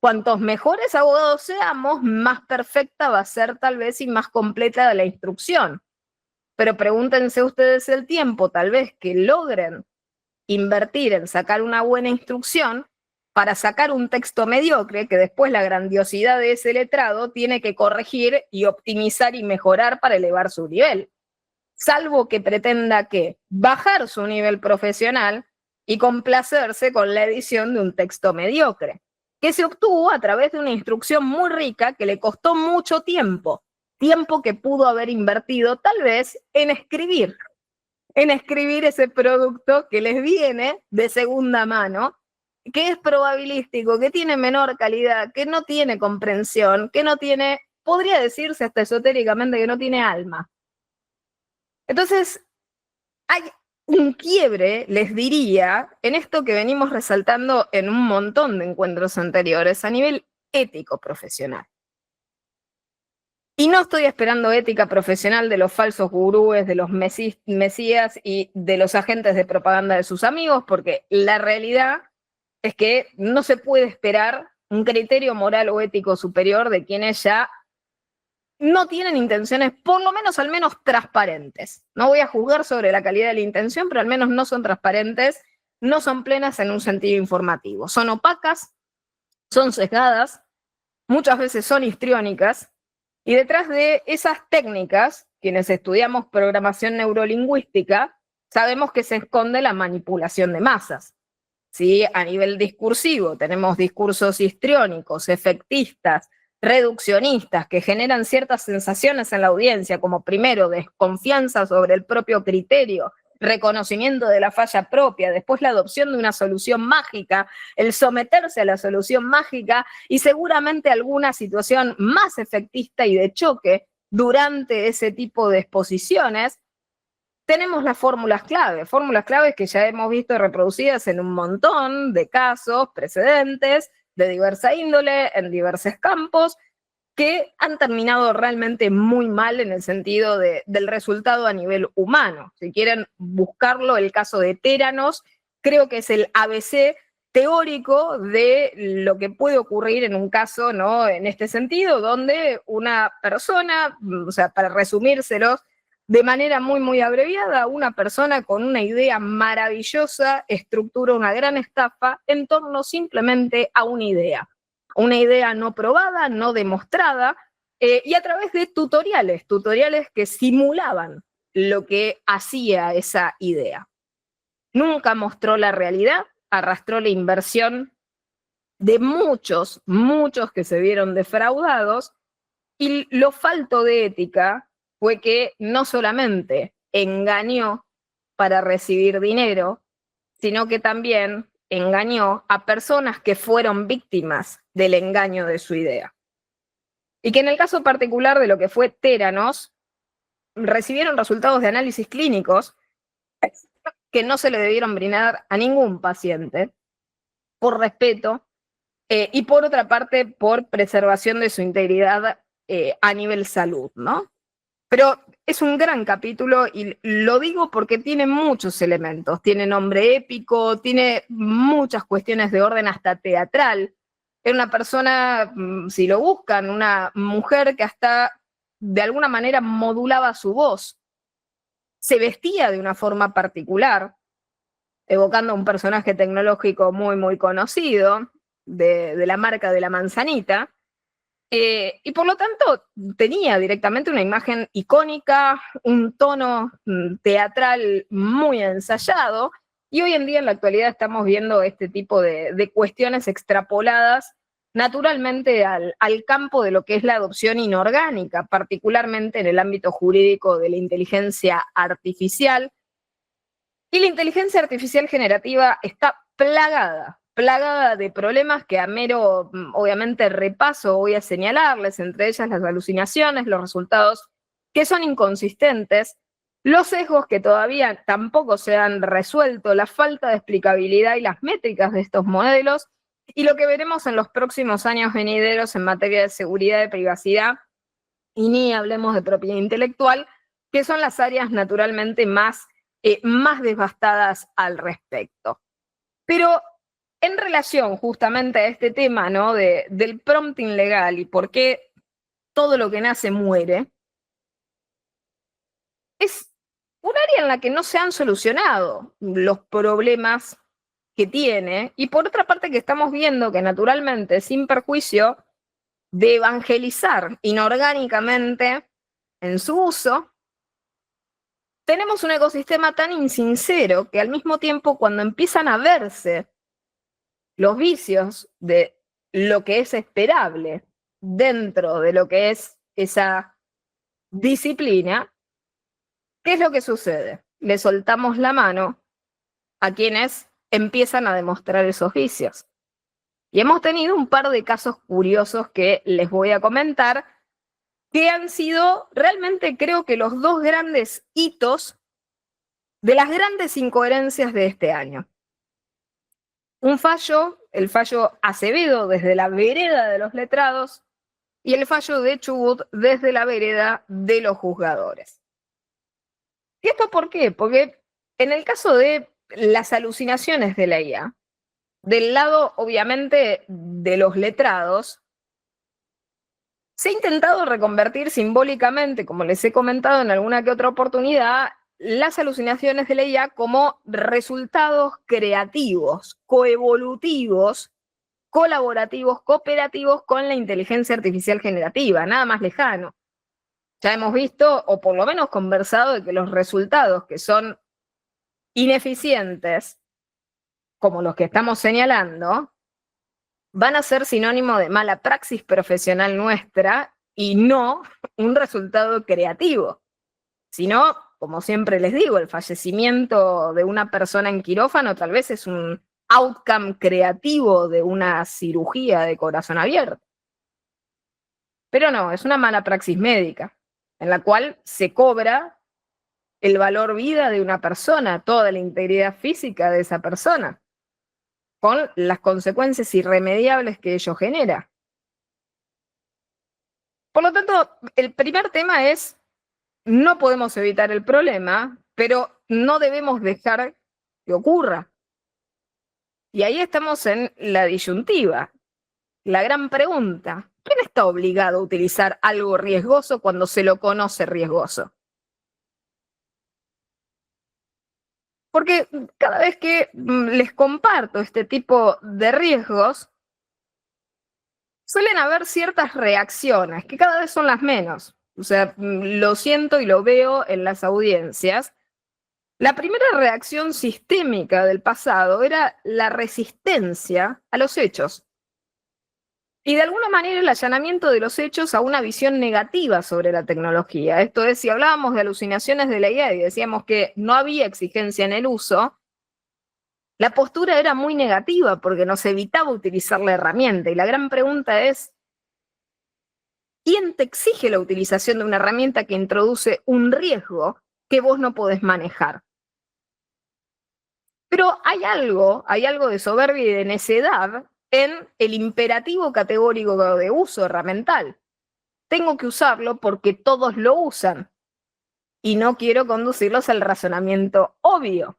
Cuantos mejores abogados seamos, más perfecta va a ser tal vez y más completa la instrucción. pero pregúntense ustedes el tiempo, tal vez, que logren invertir en sacar una buena instrucción para sacar un texto mediocre que después la grandiosidad de ese letrado tiene que corregir y optimizar y mejorar para elevar su nivel. Salvo que pretenda que bajar su nivel profesional y complacerse con la edición de un texto mediocre, que se obtuvo a través de una instrucción muy rica que le costó mucho tiempo, tiempo que pudo haber invertido tal vez en escribir ese producto que les viene de segunda mano, que es probabilístico, que tiene menor calidad, que no tiene comprensión, que no tiene, podría decirse hasta esotéricamente, que no tiene alma. Entonces, hay un quiebre, les diría, en esto que venimos resaltando en un montón de encuentros anteriores a nivel ético profesional. Y no estoy esperando ética profesional de los falsos gurúes, de los mesías y de los agentes de propaganda de sus amigos, porque la realidad es que no se puede esperar un criterio moral o ético superior de quienes ya no tienen intenciones, por lo menos al menos transparentes. No voy a juzgar sobre la calidad de la intención, pero al menos no son transparentes, no son plenas en un sentido informativo. Son opacas, son sesgadas, muchas veces son histriónicas, y detrás de esas técnicas, quienes estudiamos programación neurolingüística, sabemos que se esconde la manipulación de masas. ¿Sí? A nivel discursivo tenemos discursos histriónicos, efectistas, reduccionistas, que generan ciertas sensaciones en la audiencia, como primero desconfianza sobre el propio criterio, reconocimiento de la falla propia, después la adopción de una solución mágica, el someterse a la solución mágica y seguramente alguna situación más efectista y de choque durante ese tipo de exposiciones. Tenemos las fórmulas claves que ya hemos visto reproducidas en un montón de casos precedentes de diversa índole, en diversos campos, que han terminado realmente muy mal en el sentido del resultado a nivel humano. Si quieren buscarlo, el caso de Téranos, creo que es el ABC teórico de lo que puede ocurrir en un caso, ¿no? En este sentido, donde una persona, o sea, para resumírselos de manera muy, muy abreviada, una persona con una idea maravillosa estructura una gran estafa en torno simplemente a una idea no probada, no demostrada, y a través de tutoriales que simulaban lo que hacía esa idea. Nunca mostró la realidad, arrastró la inversión de muchos que se vieron defraudados, y lo falto de ética fue que no solamente engañó para recibir dinero, sino que también engañó a personas que fueron víctimas del engaño de su idea. Y que en el caso particular de lo que fue Téranos, recibieron resultados de análisis clínicos que no se le debieron brindar a ningún paciente, por respeto, y por otra parte, por preservación de su integridad a nivel salud, ¿no? Pero es un gran capítulo y lo digo porque tiene muchos elementos. Tiene nombre épico, tiene muchas cuestiones de orden hasta teatral. Era una persona, si lo buscan, una mujer que hasta de alguna manera modulaba su voz. Se vestía de una forma particular, evocando a un personaje tecnológico muy, muy conocido, de la marca de la manzanita. Y por lo tanto tenía directamente una imagen icónica, un tono teatral muy ensayado, y hoy en día en la actualidad estamos viendo este tipo de cuestiones extrapoladas naturalmente al campo de lo que es la adopción inorgánica, particularmente en el ámbito jurídico de la inteligencia artificial. Y la inteligencia artificial generativa está plagada de problemas que a mero, obviamente, repaso voy a señalarles, entre ellas las alucinaciones, los resultados que son inconsistentes, los sesgos que todavía tampoco se han resuelto, la falta de explicabilidad y las métricas de estos modelos, y lo que veremos en los próximos años venideros en materia de seguridad y privacidad, y ni hablemos de propiedad intelectual, que son las áreas naturalmente más devastadas al respecto. Pero en relación justamente a este tema, ¿no? del prompting legal y por qué todo lo que nace muere, es un área en la que no se han solucionado los problemas que tiene, y por otra parte que estamos viendo que naturalmente, sin perjuicio de evangelizar inorgánicamente en su uso, tenemos un ecosistema tan insincero que al mismo tiempo, cuando empiezan a verse los vicios de lo que es esperable dentro de lo que es esa disciplina, ¿qué es lo que sucede? Le soltamos la mano a quienes empiezan a demostrar esos vicios. Y hemos tenido un par de casos curiosos que les voy a comentar, que han sido realmente, creo que, los dos grandes hitos de las grandes incoherencias de este año. Un fallo, el fallo Acevedo desde la vereda de los letrados y el fallo de Chubut desde la vereda de los juzgadores. ¿Y esto por qué? Porque en el caso de las alucinaciones de la IA, del lado obviamente de los letrados, se ha intentado reconvertir simbólicamente, como les he comentado en alguna que otra oportunidad, las alucinaciones de la IA como resultados creativos, coevolutivos, colaborativos, cooperativos con la inteligencia artificial generativa, nada más lejano. Ya hemos visto, o por lo menos conversado, de que los resultados que son ineficientes, como los que estamos señalando, van a ser sinónimo de mala praxis profesional nuestra y no un resultado creativo, sino, como siempre les digo, el fallecimiento de una persona en quirófano tal vez es un outcome creativo de una cirugía de corazón abierto. Pero no, es una mala praxis médica, en la cual se cobra el valor vida de una persona, toda la integridad física de esa persona, con las consecuencias irremediables que ello genera. Por lo tanto, el primer tema es, no podemos evitar el problema, pero no debemos dejar que ocurra. Y ahí estamos en la disyuntiva. La gran pregunta, ¿quién está obligado a utilizar algo riesgoso cuando se lo conoce riesgoso? Porque cada vez que les comparto este tipo de riesgos, suelen haber ciertas reacciones, que cada vez son las menos. O sea, lo siento y lo veo en las audiencias. La primera reacción sistémica del pasado era la resistencia a los hechos. Y de alguna manera el allanamiento de los hechos a una visión negativa sobre la tecnología. Esto es, si hablábamos de alucinaciones de la IA y decíamos que no había exigencia en el uso, la postura era muy negativa porque nos evitaba utilizar la herramienta. Y la gran pregunta es, ¿quién te exige la utilización de una herramienta que introduce un riesgo que vos no podés manejar? Pero hay algo de soberbia y de necedad en el imperativo categórico de uso herramental. Tengo que usarlo porque todos lo usan y no quiero conducirlos al razonamiento obvio.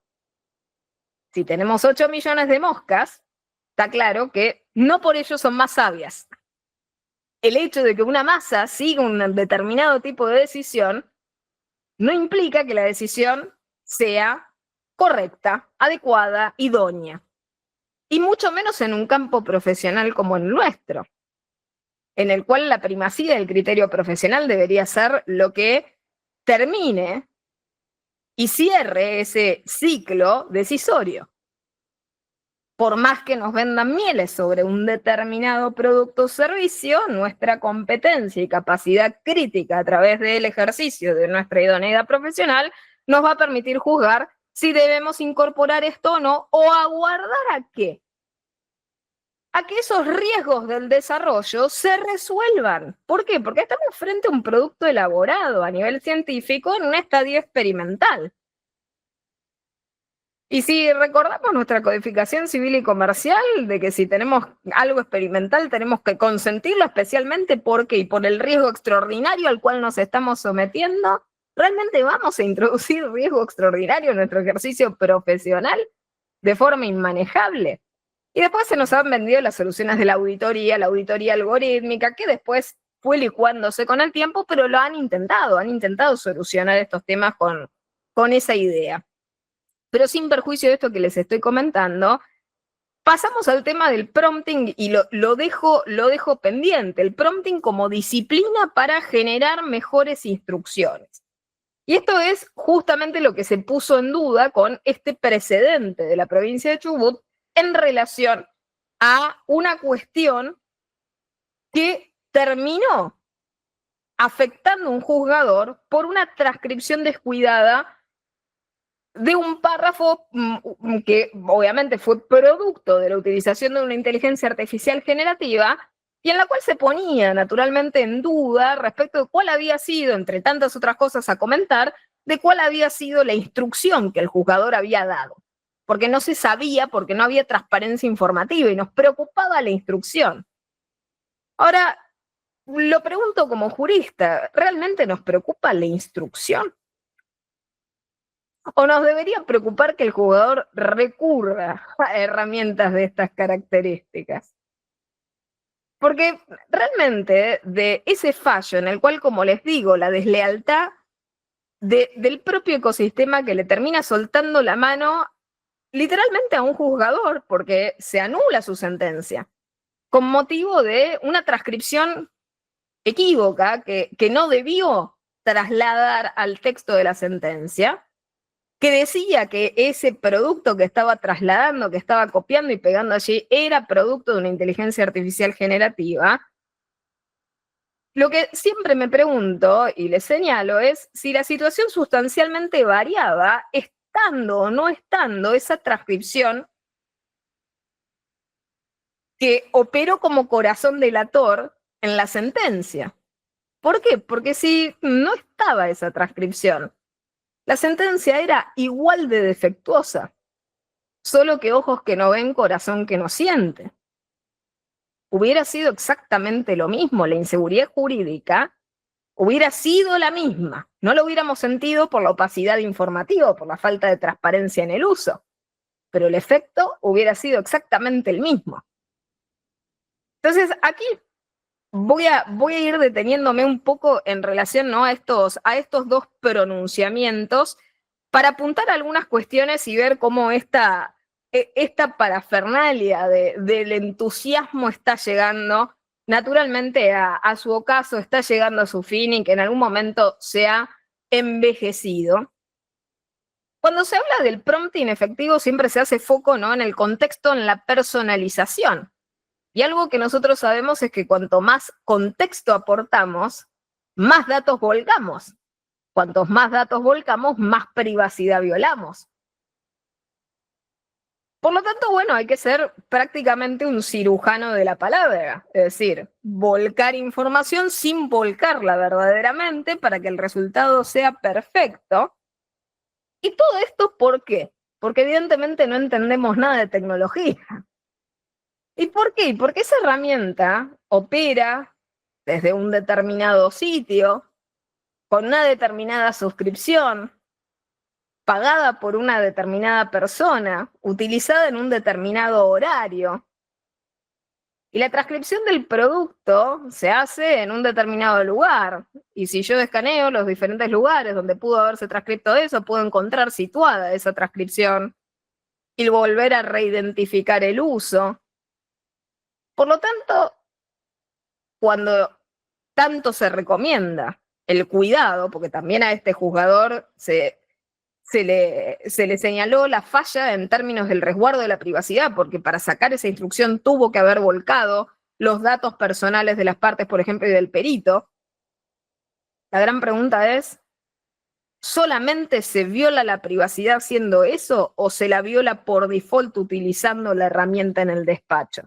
Si tenemos 8 millones de moscas, está claro que no por ello son más sabias. El hecho de que una masa siga un determinado tipo de decisión no implica que la decisión sea correcta, adecuada, idónea. Y mucho menos en un campo profesional como el nuestro, en el cual la primacía del criterio profesional debería ser lo que termine y cierre ese ciclo decisorio. Por más que nos vendan mieles sobre un determinado producto o servicio, nuestra competencia y capacidad crítica a través del ejercicio de nuestra idoneidad profesional nos va a permitir juzgar si debemos incorporar esto o no, o aguardar ¿a qué? A que esos riesgos del desarrollo se resuelvan. ¿Por qué? Porque estamos frente a un producto elaborado a nivel científico en un estadio experimental. Y si recordamos nuestra codificación civil y comercial, de que si tenemos algo experimental tenemos que consentirlo especialmente porque y por el riesgo extraordinario al cual nos estamos sometiendo, ¿realmente vamos a introducir riesgo extraordinario en nuestro ejercicio profesional de forma inmanejable? Y después se nos han vendido las soluciones de la auditoría algorítmica, que después fue licuándose con el tiempo, pero lo han intentado solucionar estos temas con con esa idea. Pero sin perjuicio de esto que les estoy comentando, pasamos al tema del prompting y lo dejo pendiente, el prompting como disciplina para generar mejores instrucciones. Y esto es justamente lo que se puso en duda con este precedente de la provincia de Chubut en relación a una cuestión que terminó afectando a un juzgador por una transcripción descuidada de un párrafo que obviamente fue producto de la utilización de una inteligencia artificial generativa y en la cual se ponía naturalmente en duda respecto de cuál había sido, entre tantas otras cosas a comentar, de cuál había sido la instrucción que el juzgador había dado. Porque no se sabía, porque no había transparencia informativa y nos preocupaba la instrucción. Ahora, lo pregunto como jurista, ¿realmente nos preocupa la instrucción? ¿O nos debería preocupar que el jugador recurra a herramientas de estas características? Porque realmente de ese fallo en el cual, como les digo, la deslealtad del propio ecosistema que le termina soltando la mano literalmente a un juzgador porque se anula su sentencia con motivo de una transcripción equívoca que no debió trasladar al texto de la sentencia, que decía que ese producto que estaba trasladando, que estaba copiando y pegando allí, era producto de una inteligencia artificial generativa. Lo que siempre me pregunto y les señalo es si la situación sustancialmente variaba estando o no estando esa transcripción que operó como corazón delator en la sentencia. ¿Por qué? Porque si no estaba esa transcripción, la sentencia era igual de defectuosa, solo que ojos que no ven, corazón que no siente. Hubiera sido exactamente lo mismo, la inseguridad jurídica hubiera sido la misma. No lo hubiéramos sentido por la opacidad informativa, por la falta de transparencia en el uso, pero el efecto hubiera sido exactamente el mismo. Entonces, aquí voy a ir deteniéndome un poco en relación, ¿no?, a estos dos pronunciamientos para apuntar a algunas cuestiones y ver cómo esta parafernalia del entusiasmo está llegando naturalmente a su ocaso, está llegando a su fin y que en algún momento se ha envejecido. Cuando se habla del prompting efectivo siempre se hace foco, ¿no?, en el contexto, en la personalización. Y algo que nosotros sabemos es que cuanto más contexto aportamos, más datos volcamos. Cuantos más datos volcamos, más privacidad violamos. Por lo tanto, bueno, hay que ser prácticamente un cirujano de la palabra, es decir, volcar información sin volcarla verdaderamente para que el resultado sea perfecto. ¿Y todo esto por qué? Porque evidentemente no entendemos nada de tecnología. ¿Y por qué? Porque esa herramienta opera desde un determinado sitio, con una determinada suscripción, pagada por una determinada persona, utilizada en un determinado horario. Y la transcripción del producto se hace en un determinado lugar. Y si yo escaneo los diferentes lugares donde pudo haberse transcrito eso, puedo encontrar situada esa transcripción y volver a reidentificar el uso. Por lo tanto, cuando tanto se recomienda el cuidado, porque también a este juzgador se le señaló la falla en términos del resguardo de la privacidad, porque para sacar esa instrucción tuvo que haber volcado los datos personales de las partes, por ejemplo, y del perito. La gran pregunta es, ¿solamente se viola la privacidad haciendo eso o se la viola por default utilizando la herramienta en el despacho?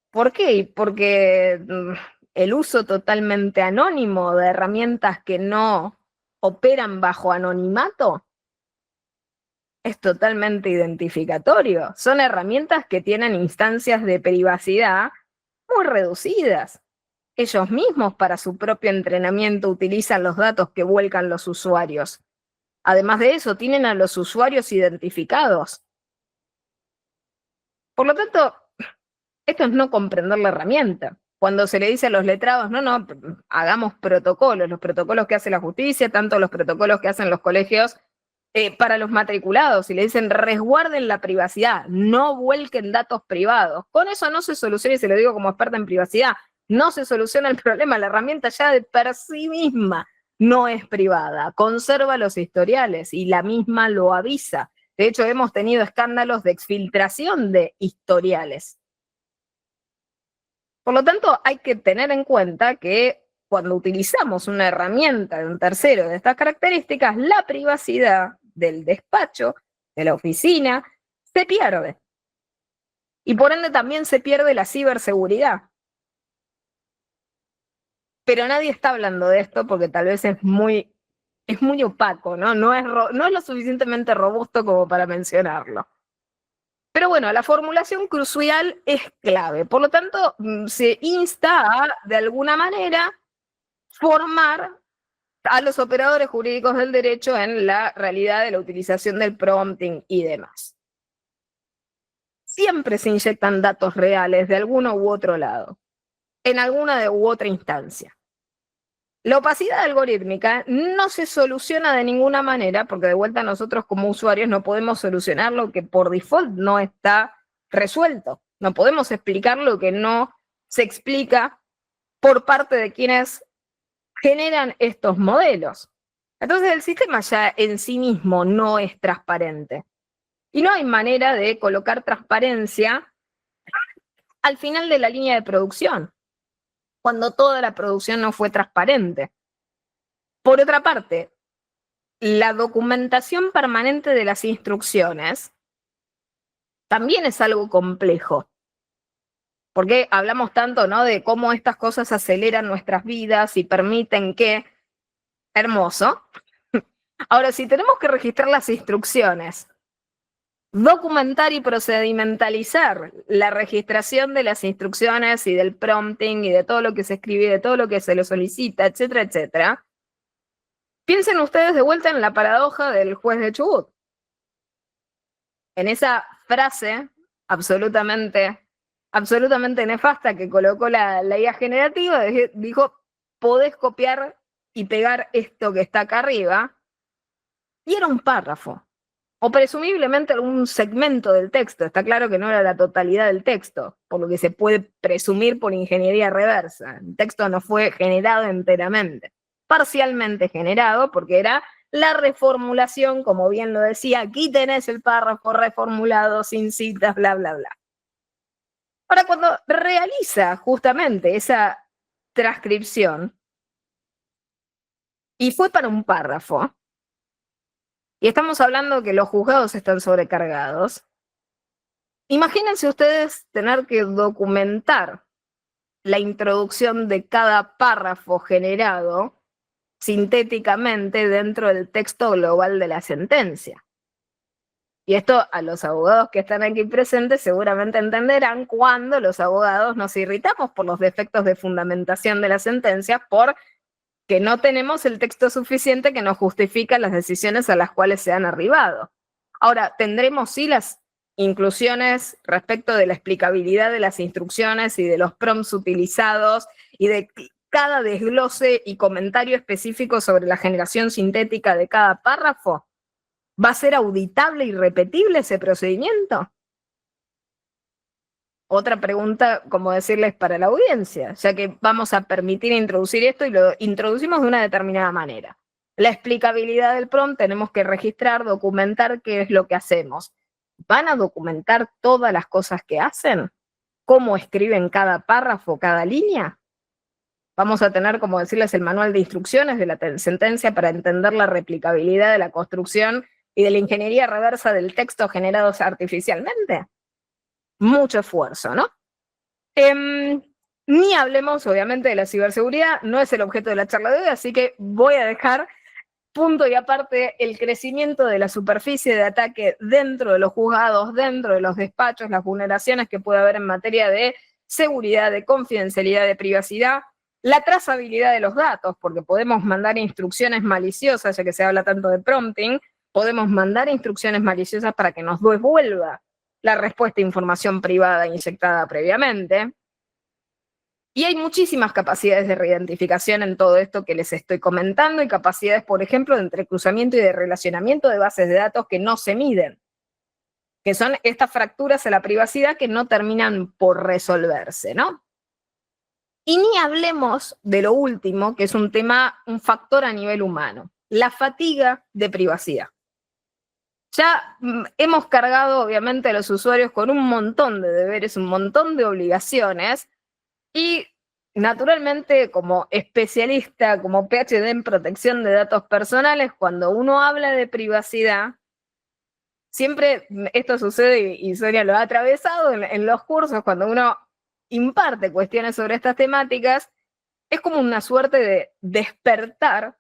¿Por qué? Porque el uso totalmente anónimo de herramientas que no operan bajo anonimato es totalmente identificatorio. Son herramientas que tienen instancias de privacidad muy reducidas. Ellos mismos para su propio entrenamiento utilizan los datos que vuelcan los usuarios. Además de eso, tienen a los usuarios identificados. Por lo tanto, esto es no comprender la herramienta. cuando se le dice a los letrados, no, hagamos protocolos, los protocolos que hace la justicia, tanto los protocolos que hacen los colegios para los matriculados, y le dicen resguarden la privacidad, no vuelquen datos privados. Con eso no se soluciona, y se lo digo como experta en privacidad, no se soluciona el problema, la herramienta ya de per sí misma no es privada, conserva los historiales y la misma lo avisa. De hecho, hemos tenido escándalos de exfiltración de historiales. Por lo tanto, hay que tener en cuenta que cuando utilizamos una herramienta de un tercero de estas características, la privacidad del despacho, de la oficina, se pierde. Y por ende también se pierde la ciberseguridad. Pero nadie está hablando de esto porque tal vez es muy opaco, ¿no? No es lo suficientemente robusto como para mencionarlo. Pero bueno, la formulación crucial es clave. Por lo tanto, se insta a, de alguna manera, formar a los operadores jurídicos del derecho en la realidad de la utilización del prompting y demás. Siempre se inyectan datos reales de alguno u otro lado, en alguna u otra instancia. La opacidad algorítmica no se soluciona de ninguna manera, porque de vuelta nosotros como usuarios no podemos solucionar lo que por default no está resuelto. No podemos explicar lo que no se explica por parte de quienes generan estos modelos. Entonces el sistema ya en sí mismo no es transparente. Y no hay manera de colocar transparencia al final de la línea de producción, cuando toda la producción no fue transparente. Por otra parte, la documentación permanente de las instrucciones también es algo complejo. Porque hablamos tanto, ¿no?, de cómo estas cosas aceleran nuestras vidas y permiten que... Hermoso. Ahora, si tenemos que registrar las instrucciones, documentar y procedimentalizar la registración de las instrucciones y del prompting y de todo lo que se escribe y de todo lo que se le solicita, etcétera, etcétera, piensen ustedes de vuelta en la paradoja del juez de Chubut. En esa frase absolutamente nefasta que colocó la IA generativa, dijo, podés copiar y pegar esto que está acá arriba, y era un párrafo, o presumiblemente algún segmento del texto. Está claro que no era la totalidad del texto, por lo que se puede presumir por ingeniería reversa. El texto no fue generado enteramente, parcialmente generado, porque era la reformulación, como bien lo decía, aquí tenés el párrafo reformulado, sin citas, bla, bla, bla. Ahora, cuando realiza justamente esa transcripción, y fue para un párrafo, y estamos hablando que los juzgados están sobrecargados, imagínense ustedes tener que documentar la introducción de cada párrafo generado sintéticamente dentro del texto global de la sentencia. Y esto a los abogados que están aquí presentes seguramente entenderán cuando los abogados nos irritamos por los defectos de fundamentación de la sentencia, porque no tenemos el texto suficiente que nos justifica las decisiones a las cuales se han arribado. Ahora, tendremos sí las inclusiones respecto de la explicabilidad de las instrucciones y de los prompts utilizados y de cada desglose y comentario específico sobre la generación sintética de cada párrafo. ¿Va a ser auditable y repetible ese procedimiento? Otra pregunta, como decirles, para la audiencia, ya que vamos a permitir introducir esto y lo introducimos de una determinada manera. La explicabilidad del prompt tenemos que registrar, documentar qué es lo que hacemos. ¿Van a documentar todas las cosas que hacen? ¿Cómo escriben cada párrafo, cada línea? Vamos a tener, como decirles, el manual de instrucciones de la sentencia para entender la replicabilidad de la construcción y de la ingeniería reversa del texto generados artificialmente. Mucho esfuerzo, ¿no? Ni hablemos, obviamente, de la ciberseguridad, no es el objeto de la charla de hoy, así que voy a dejar punto y aparte el crecimiento de la superficie de ataque dentro de los juzgados, dentro de los despachos, las vulneraciones que puede haber en materia de seguridad, de confidencialidad, de privacidad, la trazabilidad de los datos, porque podemos mandar instrucciones maliciosas, ya que se habla tanto de prompting, podemos mandar instrucciones maliciosas para que nos devuelva la respuesta a información privada inyectada previamente. Y hay muchísimas capacidades de reidentificación en todo esto que les estoy comentando y capacidades, por ejemplo, de entrecruzamiento y de relacionamiento de bases de datos que no se miden, que son estas fracturas a la privacidad que no terminan por resolverse, ¿no? Y ni hablemos de lo último, que es un tema, un factor a nivel humano, la fatiga de privacidad. Ya hemos cargado, obviamente, a los usuarios con un montón de deberes, un montón de obligaciones, y naturalmente, como especialista, como PhD en protección de datos personales, cuando uno habla de privacidad, siempre esto sucede, y Sonia lo ha atravesado en los cursos, cuando uno imparte cuestiones sobre estas temáticas, es como una suerte de despertar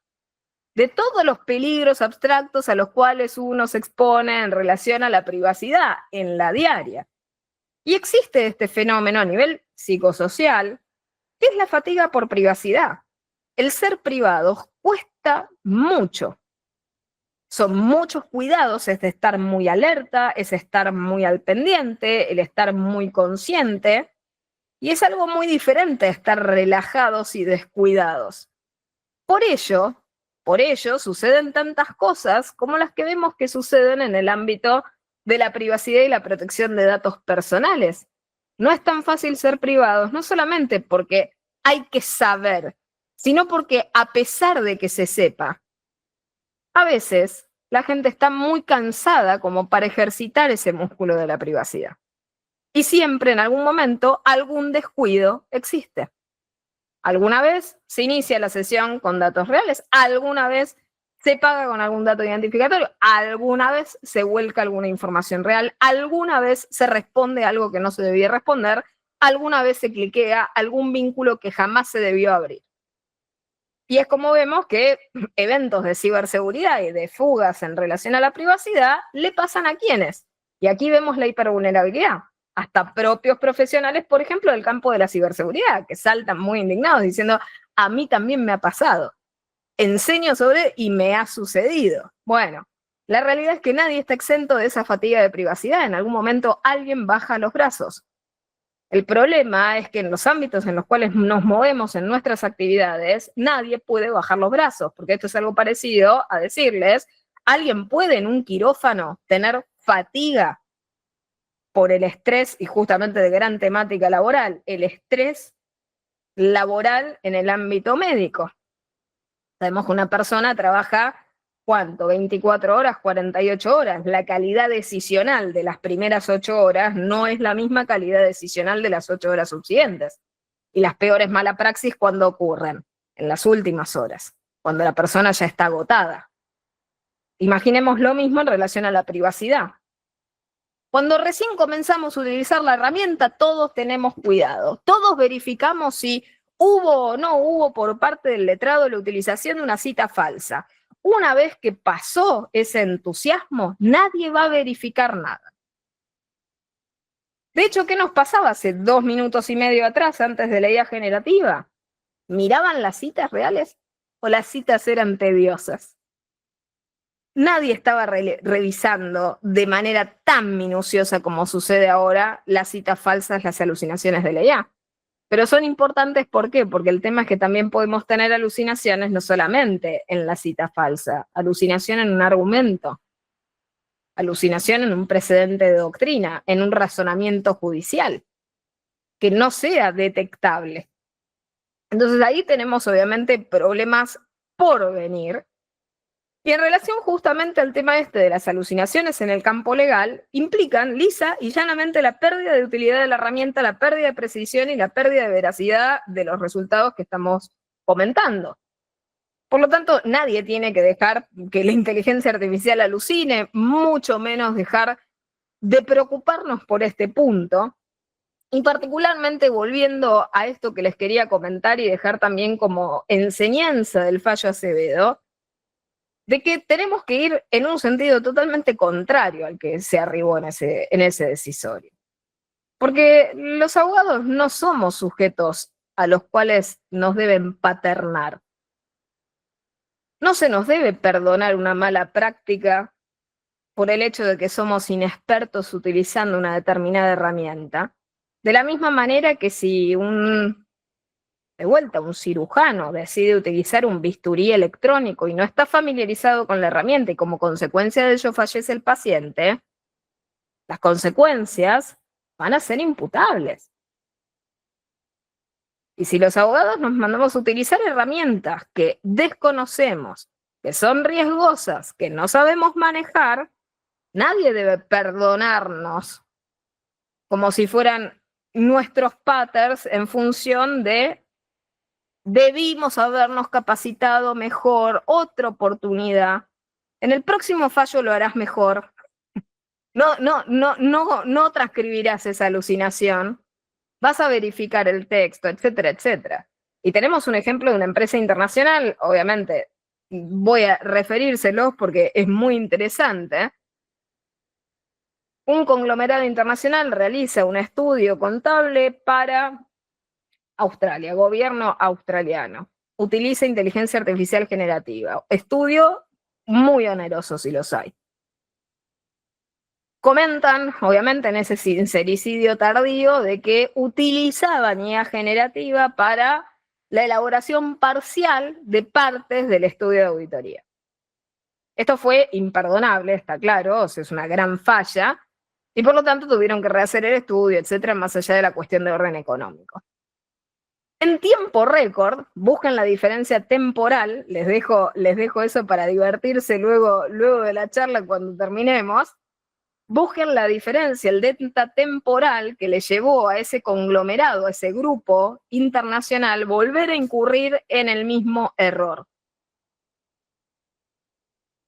de todos los peligros abstractos a los cuales uno se expone en relación a la privacidad en la diaria. Y existe este fenómeno a nivel psicosocial, que es la fatiga por privacidad. El ser privados cuesta mucho. Son muchos cuidados, es de estar muy alerta, es estar muy al pendiente, el estar muy consciente, y es algo muy diferente estar relajados y descuidados. Por ello suceden tantas cosas como las que vemos que suceden en el ámbito de la privacidad y la protección de datos personales. No es tan fácil ser privados, no solamente porque hay que saber, sino porque a pesar de que se sepa, a veces la gente está muy cansada como para ejercitar ese músculo de la privacidad. Y siempre en algún momento algún descuido existe. Alguna vez se inicia la sesión con datos reales, alguna vez se paga con algún dato identificatorio, alguna vez se vuelca alguna información real, alguna vez se responde algo que no se debía responder, alguna vez se cliquea algún vínculo que jamás se debió abrir. Y es como vemos que eventos de ciberseguridad y de fugas en relación a la privacidad le pasan a quienes. Y aquí vemos la hipervulnerabilidad. Hasta propios profesionales, por ejemplo, del campo de la ciberseguridad, que saltan muy indignados diciendo, a mí también me ha pasado. Enseño sobre y me ha sucedido. Bueno, la realidad es que nadie está exento de esa fatiga de privacidad. En algún momento alguien baja los brazos. El problema es que en los ámbitos en los cuales nos movemos en nuestras actividades, nadie puede bajar los brazos, porque esto es algo parecido a decirles, ¿alguien puede en un quirófano tener fatiga por el estrés, y justamente de gran temática laboral, el estrés laboral en el ámbito médico? Sabemos que una persona trabaja, ¿cuánto? 24 horas, 48 horas. La calidad decisional de las primeras 8 horas no es la misma calidad decisional de las 8 horas subsiguientes. Y las peores mala praxis, ¿cuándo ocurren? En las últimas horas, cuando la persona ya está agotada. Imaginemos lo mismo en relación a la privacidad. Cuando recién comenzamos a utilizar la herramienta, todos tenemos cuidado. Todos verificamos si hubo o no hubo por parte del letrado la utilización de una cita falsa. Una vez que pasó ese entusiasmo, nadie va a verificar nada. De hecho, ¿qué nos pasaba hace 2 minutos y medio atrás, antes de la IA generativa? ¿Miraban las citas reales o las citas eran tediosas? Nadie estaba revisando de manera tan minuciosa como sucede ahora las citas falsas, las alucinaciones de la IA. Pero son importantes, ¿por qué? Porque el tema es que también podemos tener alucinaciones no solamente en la cita falsa, alucinación en un argumento, alucinación en un precedente de doctrina, en un razonamiento judicial, que no sea detectable. Entonces ahí tenemos obviamente problemas por venir. Y en relación justamente al tema este de las alucinaciones en el campo legal, implican lisa y llanamente la pérdida de utilidad de la herramienta, la pérdida de precisión y la pérdida de veracidad de los resultados que estamos comentando. Por lo tanto, nadie tiene que dejar que la inteligencia artificial alucine, mucho menos dejar de preocuparnos por este punto. Y particularmente volviendo a esto que les quería comentar y dejar también como enseñanza del fallo Acevedo, de que tenemos que ir en un sentido totalmente contrario al que se arribó en ese decisorio. Porque los abogados no somos sujetos a los cuales nos deben paternar. No se nos debe perdonar una mala práctica por el hecho de que somos inexpertos utilizando una determinada herramienta. De la misma manera que si un De vuelta, un cirujano decide utilizar un bisturí electrónico y no está familiarizado con la herramienta y como consecuencia de ello fallece el paciente, las consecuencias van a ser imputables. Y si los abogados nos mandamos a utilizar herramientas que desconocemos, que son riesgosas, que no sabemos manejar, nadie debe perdonarnos como si fueran nuestros patterns en función de debimos habernos capacitado mejor, otra oportunidad. En el próximo fallo lo harás mejor. No transcribirás esa alucinación. Vas a verificar el texto, etcétera, etcétera. Y tenemos un ejemplo de una empresa internacional, obviamente voy a referírselos porque es muy interesante. Un conglomerado internacional realiza un estudio contable para Australia, gobierno australiano. Utiliza inteligencia artificial generativa. Estudio muy oneroso si los hay. Comentan, obviamente, en ese sincericidio tardío de que utilizaban IA generativa para la elaboración parcial de partes del estudio de auditoría. Esto fue imperdonable, está claro, o sea, es una gran falla, y por lo tanto tuvieron que rehacer el estudio, etcétera, más allá de la cuestión de orden económico. En tiempo récord, busquen la diferencia temporal, les dejo eso para divertirse luego de la charla cuando terminemos, busquen la diferencia, el delta temporal que le llevó a ese conglomerado, a ese grupo internacional, volver a incurrir en el mismo error.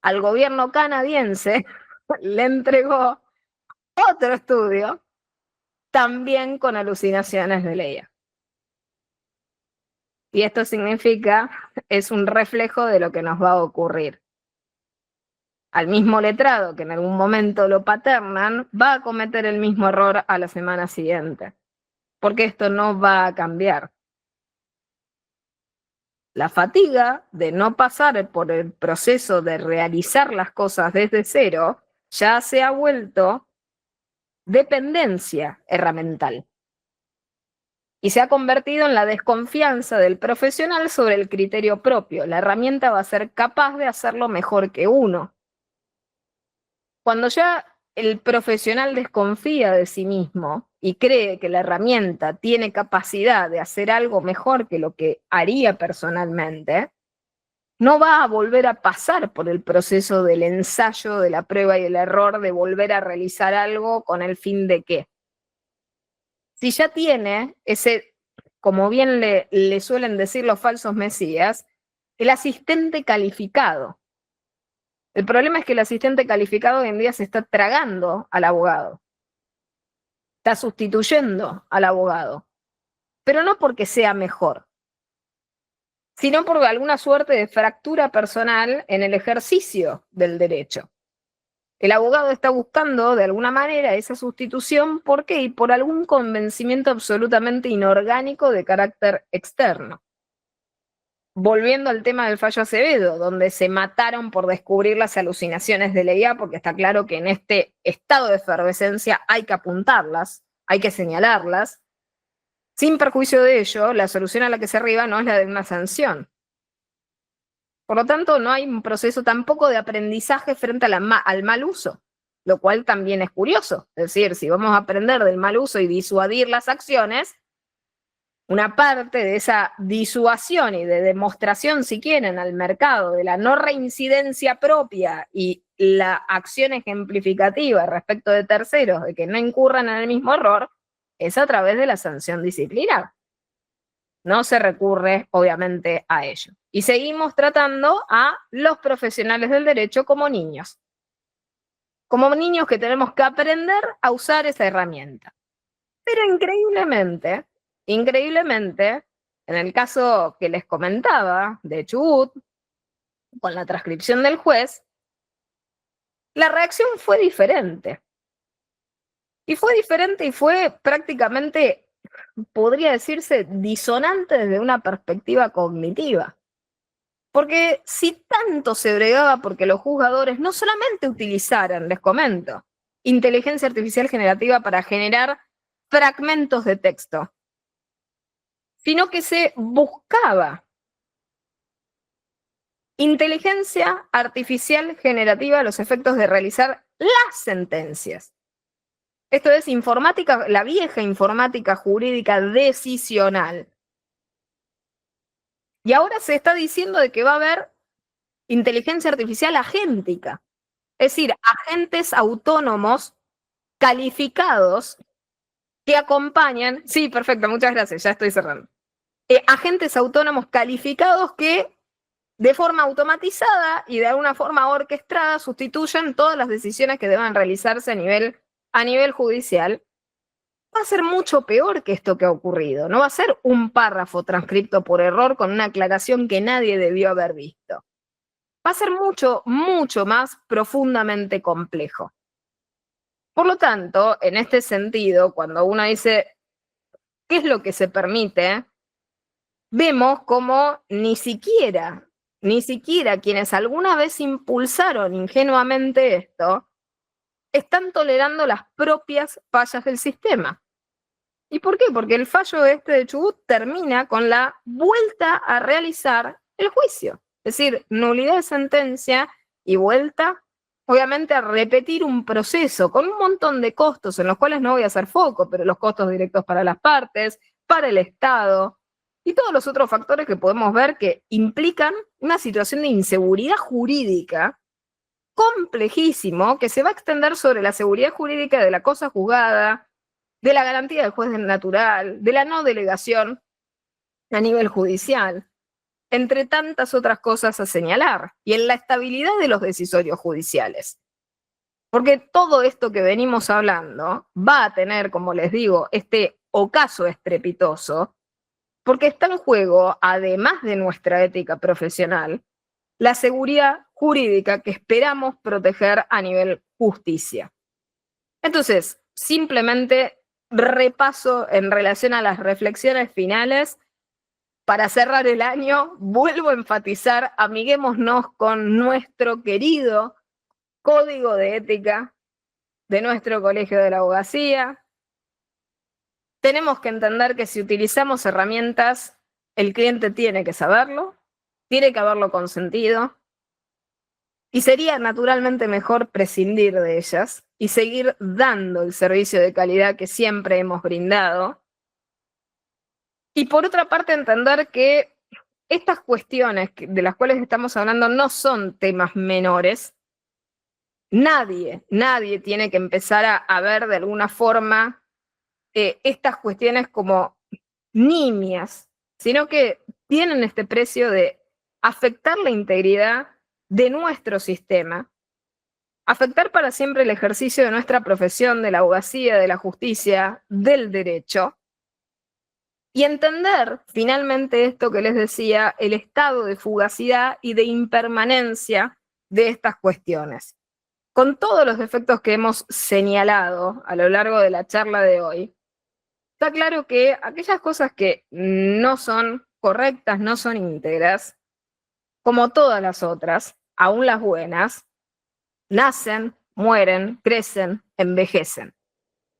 Al gobierno canadiense le entregó otro estudio, también con alucinaciones de Leia. Y esto significa, es un reflejo de lo que nos va a ocurrir. Al mismo letrado que en algún momento lo paternan, va a cometer el mismo error a la semana siguiente. Porque esto no va a cambiar. La fatiga de no pasar por el proceso de realizar las cosas desde cero ya se ha vuelto dependencia herramental. Y se ha convertido en la desconfianza del profesional sobre el criterio propio. La herramienta va a ser capaz de hacerlo mejor que uno. Cuando ya el profesional desconfía de sí mismo y cree que la herramienta tiene capacidad de hacer algo mejor que lo que haría personalmente, no va a volver a pasar por el proceso del ensayo, de la prueba y el error, de volver a realizar algo con el fin de qué. Si ya tiene ese, como bien le suelen decir los falsos mesías, el asistente calificado. El problema es que el asistente calificado hoy en día se está tragando al abogado. Está sustituyendo al abogado. Pero no porque sea mejor, sino por alguna suerte de fractura personal en el ejercicio del derecho. El abogado está buscando de alguna manera esa sustitución, ¿por qué? Y por algún convencimiento absolutamente inorgánico de carácter externo. Volviendo al tema del fallo Acevedo, donde se mataron por descubrir las alucinaciones de Leia, porque está claro que en este estado de efervescencia hay que apuntarlas, hay que señalarlas. Sin perjuicio de ello, la solución a la que se arriba no es la de una sanción. Por lo tanto, no hay un proceso tampoco de aprendizaje frente al mal uso, lo cual también es curioso. Es decir, si vamos a aprender del mal uso y disuadir las acciones, una parte de esa disuasión y de demostración, si quieren, al mercado de la no reincidencia propia y la acción ejemplificativa respecto de terceros de que no incurran en el mismo error, es a través de la sanción disciplinar. No se recurre, obviamente, a ello. Y seguimos tratando a los profesionales del derecho como niños. Como niños que tenemos que aprender a usar esa herramienta. Pero increíblemente, en el caso que les comentaba de Chubut, con la transcripción del juez, la reacción fue diferente. Y fue prácticamente, podría decirse, disonante desde una perspectiva cognitiva. Porque si tanto se bregaba porque los juzgadores no solamente utilizaran, les comento, inteligencia artificial generativa para generar fragmentos de texto, sino que se buscaba inteligencia artificial generativa a los efectos de realizar las sentencias. Esto es informática, la vieja informática jurídica decisional. Y ahora se está diciendo de que va a haber inteligencia artificial agéntica, es decir, agentes autónomos calificados que acompañan, sí, perfecto, muchas gracias, ya estoy cerrando. Agentes autónomos calificados que de forma automatizada y de alguna forma orquestada sustituyen todas las decisiones que deban realizarse a nivel judicial. Va a ser mucho peor que esto que ha ocurrido. No va a ser un párrafo transcripto por error con una aclaración que nadie debió haber visto. Va a ser mucho, mucho más profundamente complejo. Por lo tanto, en este sentido, cuando uno dice qué es lo que se permite, vemos como ni siquiera quienes alguna vez impulsaron ingenuamente esto, están tolerando las propias fallas del sistema. ¿Y por qué? Porque el fallo este de Chubut termina con la vuelta a realizar el juicio. Es decir, nulidad de sentencia y vuelta, obviamente, a repetir un proceso con un montón de costos en los cuales no voy a hacer foco, pero los costos directos para las partes, para el Estado y todos los otros factores que podemos ver que implican una situación de inseguridad jurídica complejísimo que se va a extender sobre la seguridad jurídica de la cosa juzgada, de la garantía del juez natural, de la no delegación a nivel judicial, entre tantas otras cosas a señalar, y en la estabilidad de los decisorios judiciales. Porque todo esto que venimos hablando va a tener, como les digo, este ocaso estrepitoso, porque está en juego, además de nuestra ética profesional, la seguridad jurídica que esperamos proteger a nivel justicia. Entonces, simplemente repaso en relación a las reflexiones finales. Para cerrar el año, vuelvo a enfatizar, amiguémonos con nuestro querido código de ética de nuestro Colegio de la Abogacía. Tenemos que entender que si utilizamos herramientas, el cliente tiene que saberlo, tiene que haberlo consentido, y sería naturalmente mejor prescindir de ellas y seguir dando el servicio de calidad que siempre hemos brindado. Y por otra parte, entender que estas cuestiones de las cuales estamos hablando no son temas menores. Nadie tiene que empezar a ver de alguna forma estas cuestiones como nimias, sino que tienen este precio de afectar la integridad de nuestro sistema, afectar para siempre el ejercicio de nuestra profesión, de la abogacía, de la justicia, del derecho, y entender finalmente esto que les decía, el estado de fugacidad y de impermanencia de estas cuestiones. Con todos los defectos que hemos señalado a lo largo de la charla de hoy, está claro que aquellas cosas que no son correctas, no son íntegras, como todas las otras, aún las buenas, nacen, mueren, crecen, envejecen.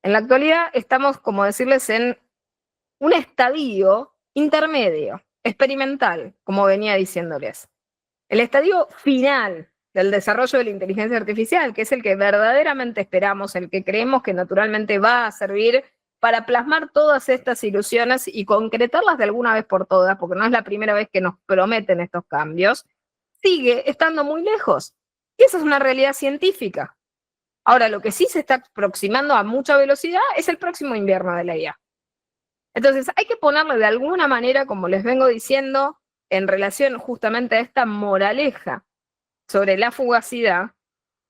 En la actualidad estamos, como decirles, en un estadio intermedio, experimental, como venía diciéndoles. El estadio final del desarrollo de la inteligencia artificial, que es el que verdaderamente esperamos, el que creemos que naturalmente va a servir para plasmar todas estas ilusiones y concretarlas de alguna vez por todas, porque no es la primera vez que nos prometen estos cambios, sigue estando muy lejos. Y esa es una realidad científica. Ahora, lo que sí se está aproximando a mucha velocidad es el próximo invierno de la IA. Entonces, hay que ponerle de alguna manera, como les vengo diciendo, en relación justamente a esta moraleja sobre la fugacidad,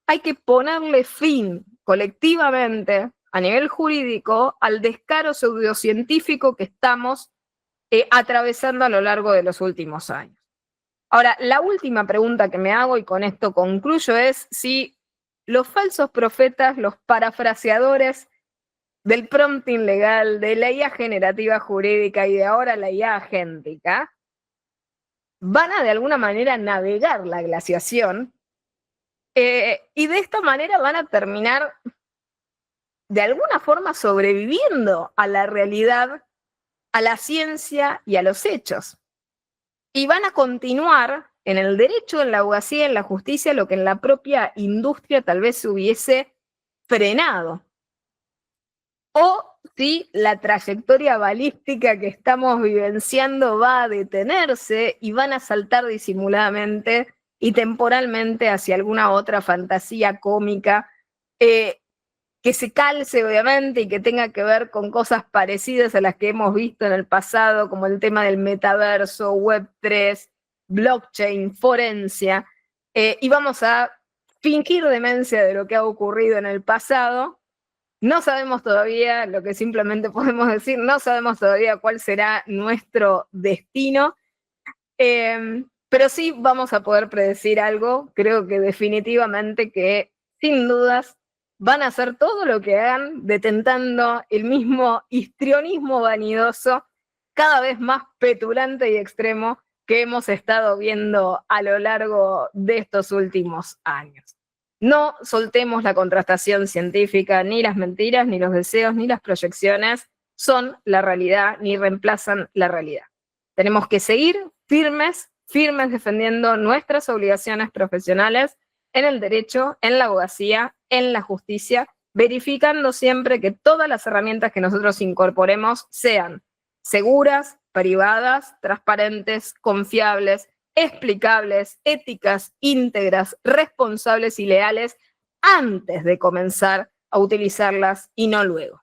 hay que ponerle fin colectivamente a nivel jurídico al descaro pseudocientífico que estamos atravesando a lo largo de los últimos años. Ahora, la última pregunta que me hago, y con esto concluyo, es si los falsos profetas, los parafraseadores del prompting legal, de la IA generativa jurídica y de ahora la IA agéntica, van a de alguna manera navegar la glaciación y de esta manera van a terminar de alguna forma sobreviviendo a la realidad a la ciencia y a los hechos. Y van a continuar en el derecho, en la abogacía, en la justicia, lo que en la propia industria tal vez se hubiese frenado. O si la trayectoria balística que estamos vivenciando va a detenerse y van a saltar disimuladamente y temporalmente hacia alguna otra fantasía cómica que se calce obviamente y que tenga que ver con cosas parecidas a las que hemos visto en el pasado, como el tema del metaverso, Web3, blockchain, forencia, y vamos a fingir demencia de lo que ha ocurrido en el pasado. No sabemos todavía, lo que simplemente podemos decir, no sabemos todavía cuál será nuestro destino, pero sí vamos a poder predecir algo, creo que definitivamente que, sin dudas, van a hacer todo lo que hagan, detentando el mismo histrionismo vanidoso, cada vez más petulante y extremo que hemos estado viendo a lo largo de estos últimos años. No soltemos la contrastación científica, ni las mentiras, ni los deseos, ni las proyecciones son la realidad, ni reemplazan la realidad. Tenemos que seguir firmes defendiendo nuestras obligaciones profesionales en el derecho, en la abogacía, en la justicia, verificando siempre que todas las herramientas que nosotros incorporemos sean seguras, privadas, transparentes, confiables, explicables, éticas, íntegras, responsables y leales antes de comenzar a utilizarlas y no luego.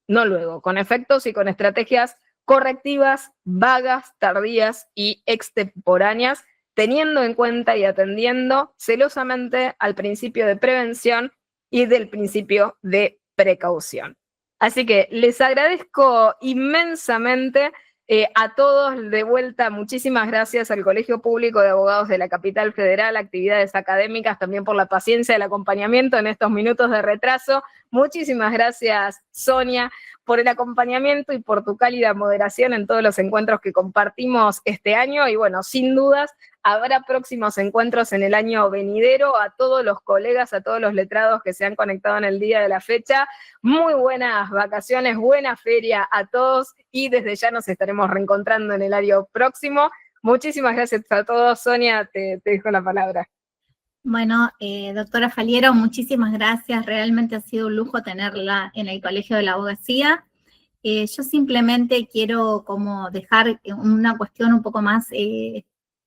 No luego, con efectos y con estrategias correctivas, vagas, tardías y extemporáneas, teniendo en cuenta y atendiendo celosamente al principio de prevención y del principio de precaución. Así que les agradezco inmensamente a todos de vuelta. Muchísimas gracias al Colegio Público de Abogados de la Capital Federal, actividades académicas, también por la paciencia, el acompañamiento en estos minutos de retraso. Muchísimas gracias, Sonia, por el acompañamiento y por tu cálida moderación en todos los encuentros que compartimos este año. Y bueno, sin dudas, habrá próximos encuentros en el año venidero. A todos los colegas, a todos los letrados que se han conectado en el día de la fecha, muy buenas vacaciones, buena feria a todos y desde ya nos estaremos reencontrando en el año próximo. Muchísimas gracias a todos. Sonia, te dejo la palabra.
Bueno, doctora Faliero, muchísimas gracias. Realmente ha sido un lujo tenerla en el Colegio de la Abogacía. Yo simplemente quiero como dejar una cuestión un poco más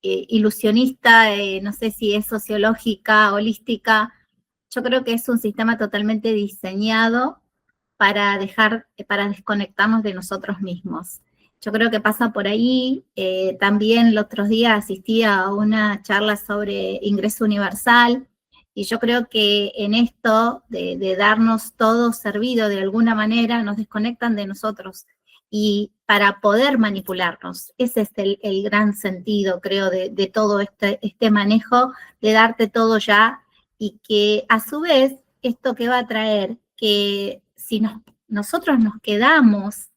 ilusionista, no sé si es sociológica, holística. Yo creo que es un sistema totalmente diseñado para desconectarnos de nosotros mismos. Yo creo que pasa por ahí. También el otro día asistí a una charla sobre ingreso universal y yo creo que en esto de darnos todo servido de alguna manera nos desconectan de nosotros y para poder manipularnos. Ese es el gran sentido, creo, de todo este manejo, de darte todo ya y que a su vez esto que va a traer, que si nosotros nos quedamos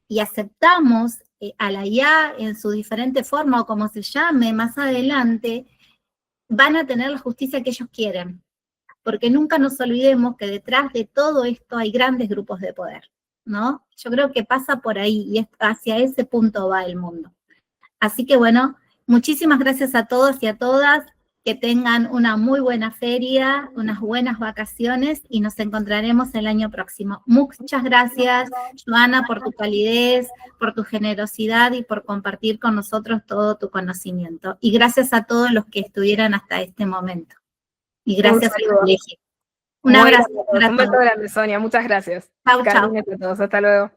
y aceptamos a la IA en su diferente forma o como se llame más adelante, van a tener la justicia que ellos quieren. Porque nunca nos olvidemos que detrás de todo esto hay grandes grupos de poder, ¿no? Yo creo que pasa por ahí y hacia ese punto va el mundo. Así que bueno, muchísimas gracias a todos y a todas. Que tengan una muy buena feria, unas buenas vacaciones y nos encontraremos el año próximo. Muchas gracias, Joana, por tu calidez, por tu generosidad y por compartir con nosotros todo tu conocimiento. Y gracias a todos los que estuvieron hasta este momento. Y gracias al colegio. Un abrazo.
Un beso grande, Sonia. Muchas gracias.
Chau, chau.
A todos. Hasta luego.